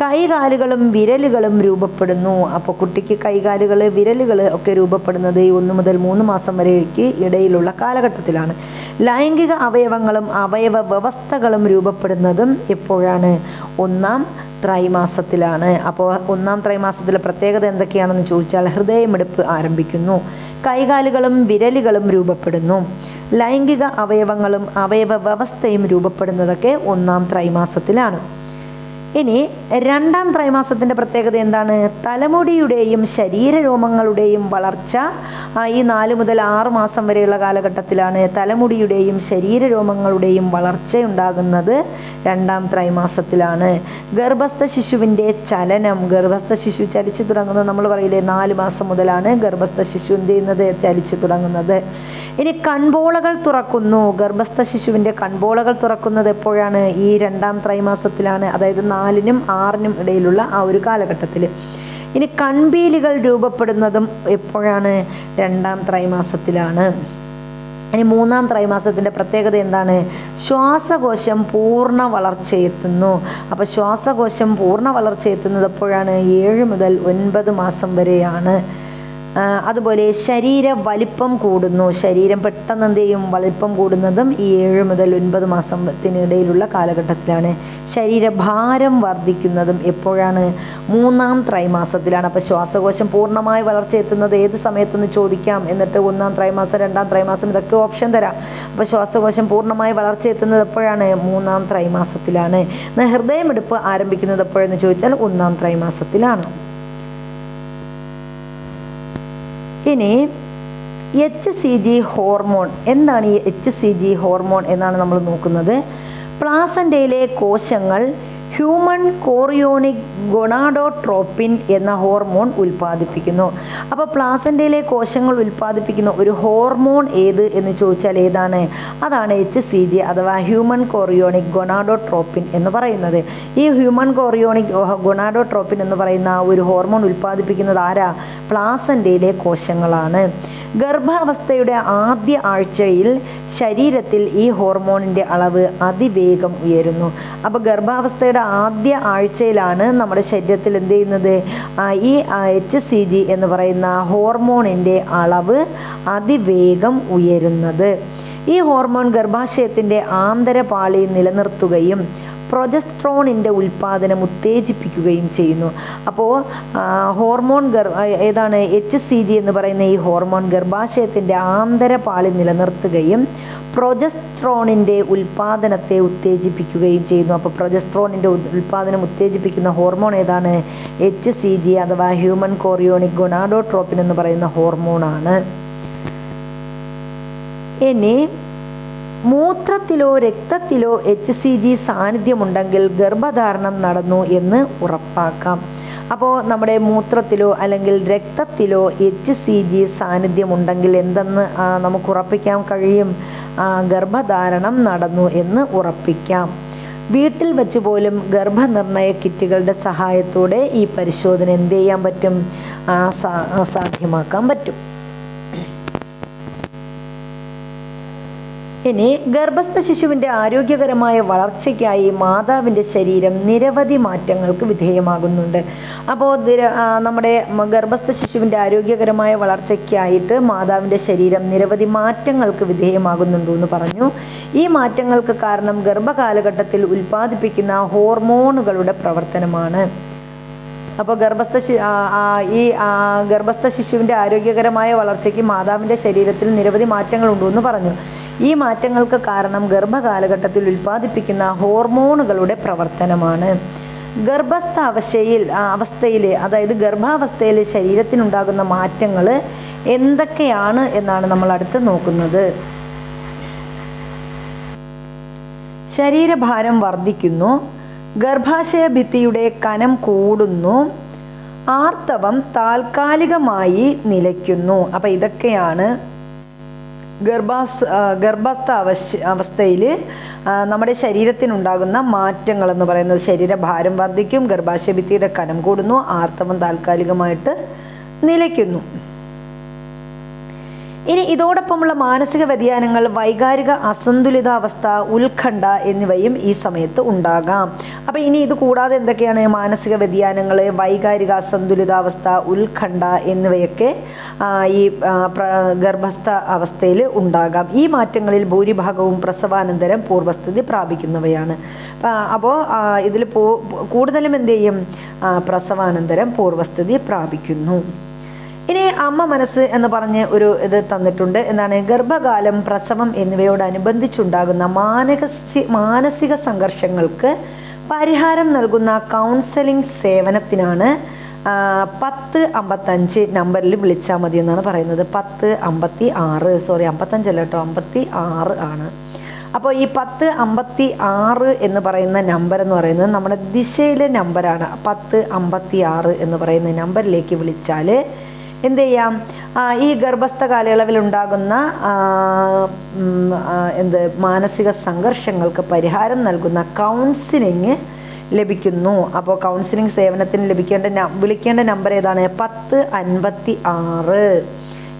കൈകാലുകളും വിരലുകളും രൂപപ്പെടുന്നു. അപ്പോൾ കുട്ടിക്ക് കൈകാലുകൾ, വിരലുകൾ ഒക്കെ രൂപപ്പെടുന്നത് 1 മുതൽ 3 മാസം വരേക്ക് ഇടയിലുള്ള കാലഘട്ടത്തിലാണ്. ലൈംഗിക അവയവങ്ങളും അവയവ വ്യവസ്ഥകളും രൂപപ്പെടുന്നതും എപ്പോഴാണ്? 1-ാം ത്രൈമാസത്തിലാണ്. അപ്പോൾ ഒന്നാം ത്രൈമാസത്തിലെ പ്രത്യേകത എന്തൊക്കെയാണെന്ന് ചോദിച്ചാൽ ഹൃദയമിടിപ്പ് ആരംഭിക്കുന്നു, കൈകാലുകളും വിരലുകളും രൂപപ്പെടുന്നു, ലൈംഗിക അവയവങ്ങളും അവയവ വ്യവസ്ഥയും രൂപപ്പെടുന്നതൊക്കെ ഒന്നാം ത്രൈമാസത്തിലാണ്. ഇനി രണ്ടാം ത്രൈമാസത്തിൻ്റെ പ്രത്യേകത എന്താണ്? തലമുടിയുടെയും ശരീരരോമങ്ങളുടെയും വളർച്ച ഈ 4 മുതൽ 6 മാസം വരെയുള്ള കാലഘട്ടത്തിലാണ്. തലമുടിയുടെയും ശരീരരോമങ്ങളുടെയും വളർച്ചയുണ്ടാകുന്നത് രണ്ടാം ത്രൈമാസത്തിലാണ്. ഗർഭസ്ഥ ശിശുവിൻ്റെ ചലനം, ഗർഭസ്ഥ ശിശു ചലിച്ചു തുടങ്ങുന്നത് നമ്മൾ പറയില്ലേ 4 മാസം മുതലാണ് ഗർഭസ്ഥ ശിശു എന്ത് ചെയ്യുന്നത്? ചലിച്ചു തുടങ്ങുന്നത്. ഇനി കൺപോളകൾ തുറക്കുന്നു. ഗർഭസ്ഥ ശിശുവിൻ്റെ കൺപോളകൾ തുറക്കുന്നത് എപ്പോഴാണ്? ഈ രണ്ടാം ത്രൈമാസത്തിലാണ്, അതായത് 4-നും 6-നും ഇടയിലുള്ള ആ ഒരു കാലഘട്ടത്തിൽ. ഇനി കൺപീലികൾ രൂപപ്പെടുന്നതും എപ്പോഴാണ്? രണ്ടാം ത്രൈമാസത്തിലാണ്. ഇനി മൂന്നാം ത്രൈമാസത്തിൻ്റെ പ്രത്യേകത എന്താണ്? ശ്വാസകോശം പൂർണ്ണ വളർച്ചയെത്തുന്നു. അപ്പോൾ ശ്വാസകോശം പൂർണ്ണ വളർച്ചയെത്തുന്നത് എപ്പോഴാണ്? 7 മുതൽ 9 മാസം വരെയാണ്. അതുപോലെ ശരീര വലിപ്പം കൂടുന്നു. ശരീരം പെട്ടെന്ന് എന്ത് ചെയ്യും? വലിപ്പം കൂടുന്നതും ഈ 7 മുതൽ 9 മാസത്തിനിടയിലുള്ള കാലഘട്ടത്തിലാണ്. ശരീരഭാരം വർദ്ധിക്കുന്നതും എപ്പോഴാണ്? മൂന്നാം ത്രൈമാസത്തിലാണ്. അപ്പോൾ ശ്വാസകോശം പൂർണ്ണമായി വളർച്ചയെത്തുന്നത് ഏത് സമയത്തെന്ന് ചോദിക്കാം. എന്നിട്ട് ഒന്നാം ത്രൈമാസം, രണ്ടാം ത്രൈമാസം ഇതൊക്കെ ഓപ്ഷൻ തരാം. അപ്പോൾ ശ്വാസകോശം പൂർണ്ണമായി വളർച്ചയെത്തുന്നത് എപ്പോഴാണ്? മൂന്നാം ത്രൈമാസത്തിലാണ്. എന്നാൽ ഹൃദയമിടിപ്പ് ആരംഭിക്കുന്നത് എപ്പോഴെന്ന് ചോദിച്ചാൽ ഒന്നാം ത്രൈമാസത്തിലാണ്. ഇനി HCG ഹോർമോൺ എന്താണ്? ഈ HCG ഹോർമോൺ എന്നാണ് നമ്മൾ നോക്കുന്നത്. പ്ലാസൻ്റയിലെ കോശങ്ങൾ ഹ്യൂമൻ കോറിയോണിക് ഗൊണാഡോട്രോപ്പിൻ എന്ന ഹോർമോൺ ഉൽപ്പാദിപ്പിക്കുന്നു. അപ്പോൾ പ്ലാസൻ്റയിലെ കോശങ്ങൾ ഉൽപ്പാദിപ്പിക്കുന്ന ഒരു ഹോർമോൺ ഏത് എന്ന് ചോദിച്ചാൽ ഏതാണ്? അതാണ് HCG അഥവാ ഹ്യൂമൻ കോറിയോണിക് ഗൊണാഡോട്രോപ്പിൻ എന്ന് പറയുന്നത്. ഈ ഹ്യൂമൻ കോറിയോണിക് ഗൊണാഡോട്രോപ്പിൻ എന്ന് പറയുന്ന ഒരു ഹോർമോൺ ഉൽപ്പാദിപ്പിക്കുന്നത് ആരാ? പ്ലാസൻ്റയിലെ കോശങ്ങളാണ്. ഗർഭാവസ്ഥയുടെ ആദ്യ ആഴ്ചയിൽ ശരീരത്തിൽ ഈ ഹോർമോണിൻ്റെ അളവ് അതിവേഗം ഉയരുന്നു. അപ്പോൾ ഗർഭാവസ്ഥയുടെ ആദ്യ ആഴ്ചയിലാണ് നമ്മുടെ ശരീരത്തിൽ എന്ത് ചെയ്യുന്നത്? ഈ HCG എന്ന് പറയുന്ന ഹോർമോണിൻ്റെ അളവ് അതിവേഗം ഉയരുന്നത്. ഈ ഹോർമോൺ ഗർഭാശയത്തിൻ്റെ ആന്തരപാളി നിലനിർത്തുകയും പ്രൊജസ്ട്രോണിൻ്റെ ഉൽപ്പാദനം ഉത്തേജിപ്പിക്കുകയും ചെയ്യുന്നു. അപ്പോൾ ഹോർമോൺ ഏതാണ്? HCG എന്ന് പറയുന്ന ഈ ഹോർമോൺ ഗർഭാശയത്തിൻ്റെ ആന്തരപാളി നിലനിർത്തുകയും പ്രൊജസ്ട്രോണിൻ്റെ ഉൽപ്പാദനത്തെ ഉത്തേജിപ്പിക്കുകയും ചെയ്യുന്നു. അപ്പോൾ പ്രൊജസ്ട്രോണിൻ്റെ ഉൽപ്പാദനം ഉത്തേജിപ്പിക്കുന്ന ഹോർമോൺ ഏതാണ്? HCG അഥവാ ഹ്യൂമൻ കോറിയോണിക് ഗൊണാഡോട്രോപ്പിൻ എന്ന് പറയുന്ന ഹോർമോണാണ്. ഇനി മൂത്രത്തിലോ രക്തത്തിലോ HCG സാന്നിധ്യമുണ്ടെങ്കിൽ ഗർഭധാരണം നടന്നു എന്ന് ഉറപ്പാക്കാം. അപ്പോൾ നമ്മുടെ മൂത്രത്തിലോ അല്ലെങ്കിൽ രക്തത്തിലോ HCG സാന്നിധ്യമുണ്ടെങ്കിൽ എന്തെന്ന് നമുക്ക് ഉറപ്പിക്കാൻ കഴിയും? ഗർഭധാരണം നടന്നു എന്ന് ഉറപ്പിക്കാം. വീട്ടിൽ വെച്ച് പോലും ഗർഭനിർണയ കിറ്റുകളുടെ സഹായത്തോടെ ഈ പരിശോധന എന്ത് ചെയ്യാൻ പറ്റും? സാധ്യമാക്കാൻ പറ്റും. ഇനി ഗർഭസ്ഥ ശിശുവിൻ്റെ ആരോഗ്യകരമായ വളർച്ചയ്ക്കായി മാതാവിൻ്റെ ശരീരം നിരവധി മാറ്റങ്ങൾക്ക് വിധേയമാകുന്നുണ്ട്. അപ്പോൾ നമ്മുടെ ഗർഭസ്ഥ ശിശുവിൻ്റെ ആരോഗ്യകരമായ വളർച്ചയ്ക്കായിട്ട് മാതാവിൻ്റെ ശരീരം നിരവധി മാറ്റങ്ങൾക്ക് വിധേയമാകുന്നുണ്ടെന്ന് പറഞ്ഞു. ഈ മാറ്റങ്ങൾക്ക് കാരണം ഗർഭകാലഘട്ടത്തിൽ ഉൽപ്പാദിപ്പിക്കുന്ന ഹോർമോണുകളുടെ പ്രവർത്തനമാണ്. അപ്പോൾ ഗർഭസ്ഥ ശിശുവിൻ്റെ ആരോഗ്യകരമായ വളർച്ചയ്ക്ക് മാതാവിൻ്റെ ശരീരത്തിൽ നിരവധി മാറ്റങ്ങളുണ്ടെന്ന് പറഞ്ഞു. ഈ മാറ്റങ്ങൾക്ക് കാരണം ഗർഭകാലഘട്ടത്തിൽ ഉൽപ്പാദിപ്പിക്കുന്ന ഹോർമോണുകളുടെ പ്രവർത്തനമാണ്. അതായത് ഗർഭാവസ്ഥയിൽ ശരീരത്തിനുണ്ടാകുന്ന മാറ്റങ്ങൾ എന്തൊക്കെയാണ് എന്നാണ് നമ്മൾ അടുത്ത് നോക്കുന്നത്. ശരീരഭാരം വർദ്ധിക്കുന്നു, ഗർഭാശയ ഭിത്തിയുടെ കനം കൂടുന്നു, ആർത്തവം താൽക്കാലികമായി നിലയ്ക്കുന്നു. അപ്പം ഇതൊക്കെയാണ് ഗർഭസ്ഥ അവസ്ഥയിൽ നമ്മുടെ ശരീരത്തിനുണ്ടാകുന്ന മാറ്റങ്ങൾ എന്ന് പറയുന്നത്. ശരീരഭാരം വർദ്ധിക്കും, ഗർഭാശയ ഭിത്തിയുടെ കനം കൂടുന്നു, ആർത്തവം താൽക്കാലികമായിട്ട് നിലയ്ക്കുന്നു. ഇനി ഇതോടൊപ്പമുള്ള മാനസിക വ്യതിയാനങ്ങൾ വൈകാരിക അസന്തുലിതാവസ്ഥ, ഉത്കണ്ഠ എന്നിവയും ഈ സമയത്ത് ഉണ്ടാകാം. അപ്പോൾ ഇനി ഇത് കൂടാതെ എന്തൊക്കെയാണ് മാനസിക വ്യതിയാനങ്ങൾ, വൈകാരിക അസന്തുലിതാവസ്ഥ, ഉത്കണ്ഠ എന്നിവയൊക്കെ ഈ ഗർഭസ്ഥ അവസ്ഥയിൽ ഉണ്ടാകാം. ഈ മാറ്റങ്ങളിൽ ഭൂരിഭാഗവും പ്രസവാനന്തരം പൂർവ്വസ്ഥിതി പ്രാപിക്കുന്നവയാണ്. അപ്പോൾ ഇതിൽ കൂടുതലും എന്ത് ചെയ്യും, പ്രസവാനന്തരം പൂർവ്വസ്ഥിതി പ്രാപിക്കുന്നു. ഇനി അമ്മ മനസ്സ് എന്ന് പറഞ്ഞ് ഒരു ഇത് തന്നിട്ടുണ്ട്. എന്താണ്? ഗർഭകാലം, പ്രസവം എന്നിവയോടനുബന്ധിച്ചുണ്ടാകുന്ന മാനസിക സംഘർഷങ്ങൾക്ക് പരിഹാരം നൽകുന്ന കൗൺസിലിംഗ് സേവനത്തിനാണ് 1055 നമ്പറിൽ വിളിച്ചാൽ മതി എന്നാണ് പറയുന്നത്. 1056 സോറി 55 അല്ല കേട്ടോ, 56 ആണ്. അപ്പോൾ ഈ 1056 എന്ന് പറയുന്ന നമ്പർ എന്ന് പറയുന്നത് നമ്മുടെ ദിശയിലെ നമ്പറാണ്. 1056 എന്ന് പറയുന്ന നമ്പറിലേക്ക് വിളിച്ചാൽ എന്ത് ചെയ്യാം, ഈ ഗർഭസ്ഥ കാലയളവിൽ ഉണ്ടാകുന്ന മാനസിക സംഘർഷങ്ങൾക്ക് പരിഹാരം നൽകുന്ന കൗൺസിലിംഗ് ലഭിക്കുന്നു. അപ്പോൾ കൗൺസിലിംഗ് സേവനത്തിന് വിളിക്കേണ്ട നമ്പർ ഏതാണ്? 1056.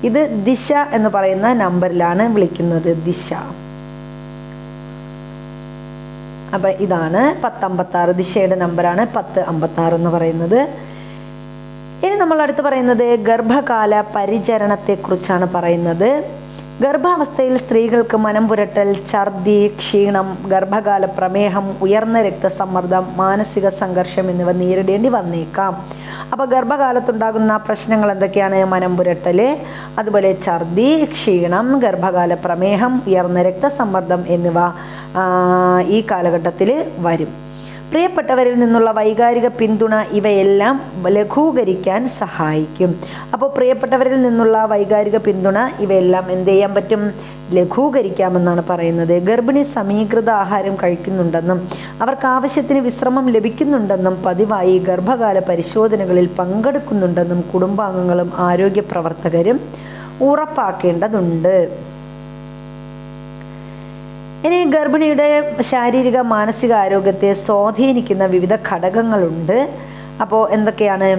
ഇത് ദിശ എന്ന് പറയുന്ന നമ്പറിലാണ് വിളിക്കുന്നത്, ദിശ. അപ്പം ഇതാണ് 1056, ദിശയുടെ നമ്പറാണ് 1056 എന്ന് പറയുന്നത്. ഇനി നമ്മൾ അടുത്ത് പറയുന്നത് ഗർഭകാല പരിചരണത്തെക്കുറിച്ചാണ് പറയുന്നത്. ഗർഭാവസ്ഥയിൽ സ്ത്രീകൾക്ക് മനം പുരട്ടൽ, ഛർദി, ക്ഷീണം, ഗർഭകാല പ്രമേഹം, ഉയർന്ന രക്തസമ്മർദ്ദം, മാനസിക സംഘർഷം എന്നിവ നേരിടേണ്ടി വന്നേക്കാം. അപ്പോൾ ഗർഭകാലത്തുണ്ടാകുന്ന പ്രശ്നങ്ങൾ എന്തൊക്കെയാണ്? മനം പുരട്ടൽ, അതുപോലെ ഛർദി, ക്ഷീണം, ഗർഭകാല പ്രമേഹം, ഉയർന്ന രക്തസമ്മർദ്ദം എന്നിവ ഈ കാലഘട്ടത്തിൽ വരും. പ്രിയപ്പെട്ടവരിൽ നിന്നുള്ള വൈകാരിക പിന്തുണ ഇവയെല്ലാം ലഘൂകരിക്കാൻ സഹായിക്കും. അപ്പോൾ പ്രിയപ്പെട്ടവരിൽ നിന്നുള്ള വൈകാരിക പിന്തുണ ഇവയെല്ലാം എന്ത് ചെയ്യാൻ പറ്റും? ലഘൂകരിക്കാമെന്നാണ് പറയുന്നത്. ഗർഭിണി സമീകൃത ആഹാരം കഴിക്കുന്നുണ്ടെന്നും അവർക്ക് ആവശ്യത്തിന് വിശ്രമം ലഭിക്കുന്നുണ്ടെന്നും പതിവായി ഗർഭകാല പരിശോധനകളിൽ പങ്കെടുക്കുന്നുണ്ടെന്നും കുടുംബാംഗങ്ങളും ആരോഗ്യ പ്രവർത്തകരും ഉറപ്പാക്കേണ്ടതുണ്ട്. ഇനി ഗർഭിണിയുടെ ശാരീരിക മാനസിക ആരോഗ്യത്തെ സ്വാധീനിക്കുന്ന വിവിധ ഘടകങ്ങളുണ്ട്. അപ്പോൾ എന്തൊക്കെയാണ്?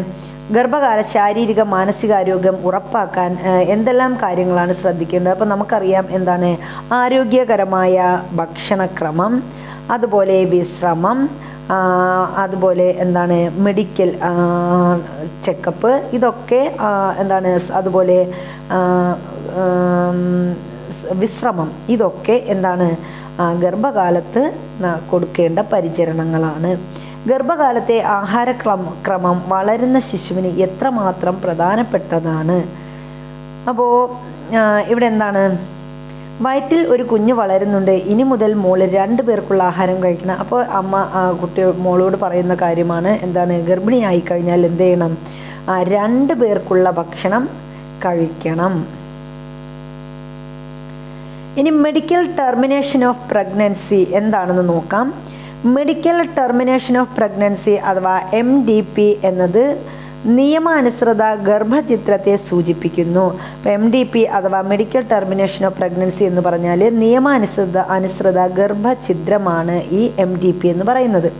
ഗർഭകാല ശാരീരിക മാനസികാരോഗ്യം ഉറപ്പാക്കാൻ എന്തെല്ലാം കാര്യങ്ങളാണ് ശ്രദ്ധിക്കേണ്ടത്? അപ്പോൾ നമുക്കറിയാം എന്താണ്? ആരോഗ്യകരമായ ഭക്ഷണക്രമം, അതുപോലെ വിശ്രമം, അതുപോലെ എന്താണ് മെഡിക്കൽ ചെക്കപ്പ്, ഇതൊക്കെ എന്താണ്, അതുപോലെ വിശ്രമം, ഇതൊക്കെ എന്താണ് ഗർഭകാലത്ത് കൊടുക്കേണ്ട പരിചരണങ്ങളാണ്. ഗർഭകാലത്തെ ആഹാരക്രമം വളരുന്ന ശിശുവിന് എത്രമാത്രം പ്രധാനപ്പെട്ടതാണ്. അപ്പോൾ ഇവിടെ എന്താണ്, വയറ്റിൽ ഒരു കുഞ്ഞ് വളരുന്നുണ്ട്, ഇനി മുതൽ മോള് 2 പേർക്കുള്ള ആഹാരം കഴിക്കണം. അപ്പോൾ അമ്മ മോളോട് പറയുന്ന കാര്യമാണ് എന്താണ്, ഗർഭിണിയായി കഴിഞ്ഞാൽ എന്ത് ചെയ്യണം, 2 പേർക്കുള്ള ഭക്ഷണം കഴിക്കണം. ഇനി മെഡിക്കൽ ടെർമിനേഷൻ ഓഫ് പ്രഗ്നൻസി എന്താണെന്ന് നോക്കാം. മെഡിക്കൽ ടെർമിനേഷൻ ഓഫ് പ്രഗ്നൻസി അഥവാ MDP എന്നത് നിയമാനുസൃത ഗർഭചിത്രത്തെ സൂചിപ്പിക്കുന്നു. അപ്പോൾ MDP അഥവാ മെഡിക്കൽ ടെർമിനേഷൻ ഓഫ് പ്രഗ്നൻസി എന്ന് പറഞ്ഞാൽ നിയമാനുസൃത ഗർഭഛിദ്രമാണ് ഈ MDP എന്ന് പറയുന്നത്.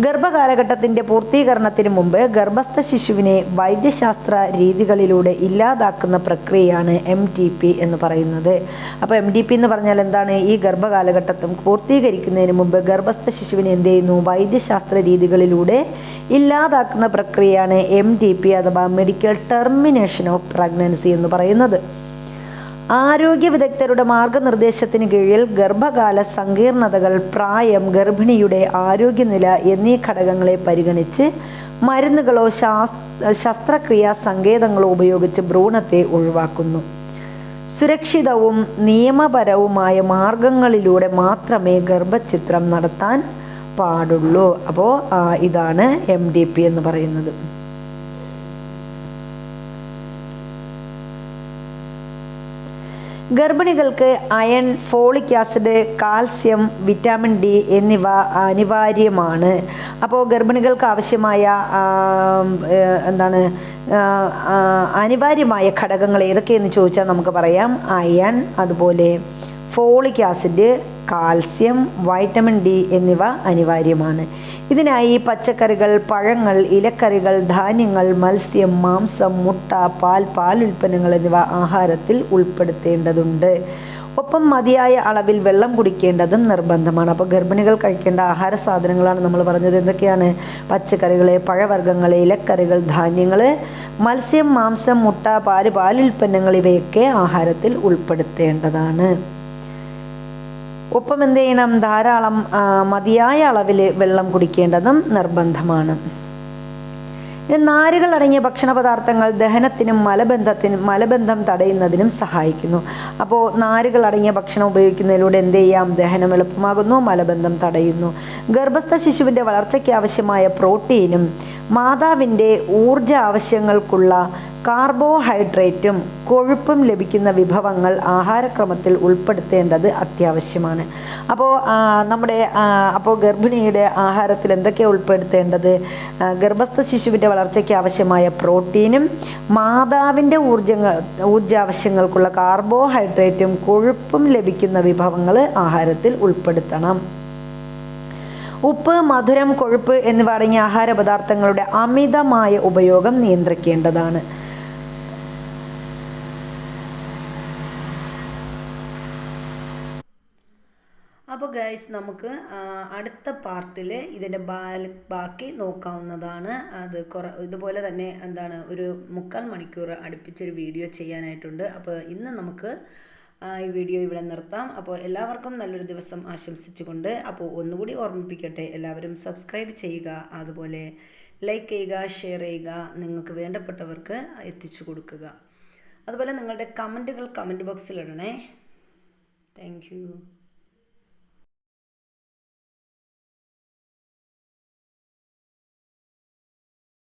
ഗർഭകാലഘട്ടത്തിൻ്റെ പൂർത്തീകരണത്തിന് മുമ്പ് ഗർഭസ്ഥ ശിശുവിനെ വൈദ്യശാസ്ത്ര രീതികളിലൂടെ ഇല്ലാതാക്കുന്ന പ്രക്രിയയാണ് MDP എന്ന് പറയുന്നത്. അപ്പോൾ MDP എന്ന് പറഞ്ഞാൽ എന്താണ്? ഈ ഗർഭകാലഘട്ടം പൂർത്തീകരിക്കുന്നതിന് മുമ്പ് ഗർഭസ്ഥ ശിശുവിനെ എന്ത് ചെയ്യുന്നു? വൈദ്യശാസ്ത്ര രീതികളിലൂടെ ഇല്ലാതാക്കുന്ന പ്രക്രിയയാണ് MDP അഥവാ മെഡിക്കൽ ടെർമിനേഷൻ ഓഫ് പ്രഗ്നൻസി എന്ന് പറയുന്നത്. ആരോഗ്യ വിദഗ്ധരുടെ മാർഗനിർദ്ദേശത്തിന് കീഴിൽ ഗർഭകാല സങ്കീർണതകൾ, പ്രായം, ഗർഭിണിയുടെ ആരോഗ്യനില എന്നീ ഘടകങ്ങളെ പരിഗണിച്ച് മരുന്നുകളോ ശസ്ത്രക്രിയാ സങ്കേതങ്ങളോ ഉപയോഗിച്ച് ഭ്രൂണത്തെ ഒഴിവാക്കുന്നു. സുരക്ഷിതവും നിയമപരവുമായ മാർഗങ്ങളിലൂടെ മാത്രമേ ഗർഭഛിദ്രം നടത്താൻ പാടുള്ളൂ. അപ്പോൾ ഇതാണ് MDP എന്ന് പറയുന്നത്. ഗർഭിണികൾക്ക് iron, folic acid, calcium, vitamin D എന്നിവ അനിവാര്യമാണ്. അപ്പോൾ ഗർഭിണികൾക്ക് ആവശ്യമായ എന്താണ് അനിവാര്യമായ ഘടകങ്ങൾ ഏതൊക്കെയെന്ന് ചോദിച്ചാൽ നമുക്ക് പറയാം. അയൺ, അതുപോലെ folic acid, calcium, vitamin D എന്നിവ അനിവാര്യമാണ്. ഇതിനായി പച്ചക്കറികൾ, പഴങ്ങൾ, ഇലക്കറികൾ, ധാന്യങ്ങൾ, മത്സ്യം, മാംസം, മുട്ട, പാലുൽപ്പന്നങ്ങൾ എന്നിവ ആഹാരത്തിൽ ഉൾപ്പെടുത്തേണ്ടതുണ്ട്. ഒപ്പം മതിയായ അളവിൽ വെള്ളം കുടിക്കേണ്ടതും നിർബന്ധമാണ്. അപ്പോൾ ഗർഭിണികൾ കഴിക്കേണ്ട ആഹാര സാധനങ്ങളാണ് നമ്മൾ പറഞ്ഞത്. എന്തൊക്കെയാണ്? പച്ചക്കറികൾ, പഴവർഗ്ഗങ്ങൾ, ഇലക്കറികൾ, ധാന്യങ്ങൾ, മത്സ്യം, മാംസം, മുട്ട, പാലുൽപ്പന്നങ്ങൾ ഇവയൊക്കെ ആഹാരത്തിൽ ഉൾപ്പെടുത്തേണ്ടതാണ്. ഒപ്പം എന്ത് ചെയ്യണം? ധാരാളം മതിയായ അളവിൽ വെള്ളം കുടിക്കേണ്ടതും നിർബന്ധമാണ്. നാരുകൾ അടങ്ങിയ ഭക്ഷണ പദാർത്ഥങ്ങൾ ദഹനത്തിനും മലബന്ധം തടയുന്നതിനും സഹായിക്കുന്നു. അപ്പോൾ നാരുകൾ അടങ്ങിയ ഭക്ഷണം ഉപയോഗിക്കുന്നതിലൂടെ എന്ത് ചെയ്യാം? ദഹനം എളുപ്പമാകുന്നു, മലബന്ധം തടയുന്നു. ഗർഭസ്ഥ ശിശുവിൻ്റെ വളർച്ചയ്ക്ക് ആവശ്യമായ പ്രോട്ടീനും മാതാവിൻ്റെ ഊർജ ആവശ്യങ്ങൾക്കുള്ള കാർബോഹൈഡ്രേറ്റും കൊഴുപ്പും ലഭിക്കുന്ന വിഭവങ്ങൾ ആഹാരക്രമത്തിൽ ഉൾപ്പെടുത്തേണ്ടത് അത്യാവശ്യമാണ്. അപ്പോൾ ഗർഭിണിയുടെ ആഹാരത്തിൽ എന്തൊക്കെയാണ് ഉൾപ്പെടുത്തേണ്ടത്? ഗർഭസ്ഥ ശിശുവിൻ്റെ വളർച്ചയ്ക്ക് ആവശ്യമായ പ്രോട്ടീനും മാതാവിൻ്റെ ഊർജാവശ്യങ്ങൾക്കുള്ള കാർബോഹൈഡ്രേറ്റും കൊഴുപ്പും ലഭിക്കുന്ന വിഭവങ്ങൾ ആഹാരത്തിൽ ഉൾപ്പെടുത്തണം. ഉപ്പ്, മധുരം, കൊഴുപ്പ് എന്നിവ അടങ്ങിയ ആഹാര പദാർത്ഥങ്ങളുടെ അമിതമായ ഉപയോഗം നിയന്ത്രിക്കേണ്ടതാണ്. അപ്പോൾ ഗൈസ്, നമുക്ക് അടുത്ത പാർട്ടിൽ ഇതിൻ്റെ ബാക്കി നോക്കാവുന്നതാണ്. ഇതുപോലെ തന്നെ ഒരു 3/4 മണിക്കൂർ അടുപ്പിച്ചൊരു വീഡിയോ ചെയ്യാനായിട്ടുണ്ട്. അപ്പോൾ ഇന്ന് നമുക്ക് ഈ വീഡിയോ ഇവിടെ നിർത്താം. അപ്പോൾ എല്ലാവർക്കും നല്ലൊരു ദിവസം ആശംസിച്ചുകൊണ്ട് ഒന്നുകൂടി ഓർമ്മിപ്പിക്കട്ടെ, എല്ലാവരും സബ്സ്ക്രൈബ് ചെയ്യുക, അതുപോലെ ലൈക്ക് ചെയ്യുക, ഷെയർ ചെയ്യുക, നിങ്ങൾക്ക് വേണ്ടപ്പെട്ടവർക്ക് എത്തിച്ചു കൊടുക്കുക. അതുപോലെ നിങ്ങളുടെ കമൻറ്റുകൾ കമൻറ്റ് ബോക്സിൽ ഇടണേ. Thank U.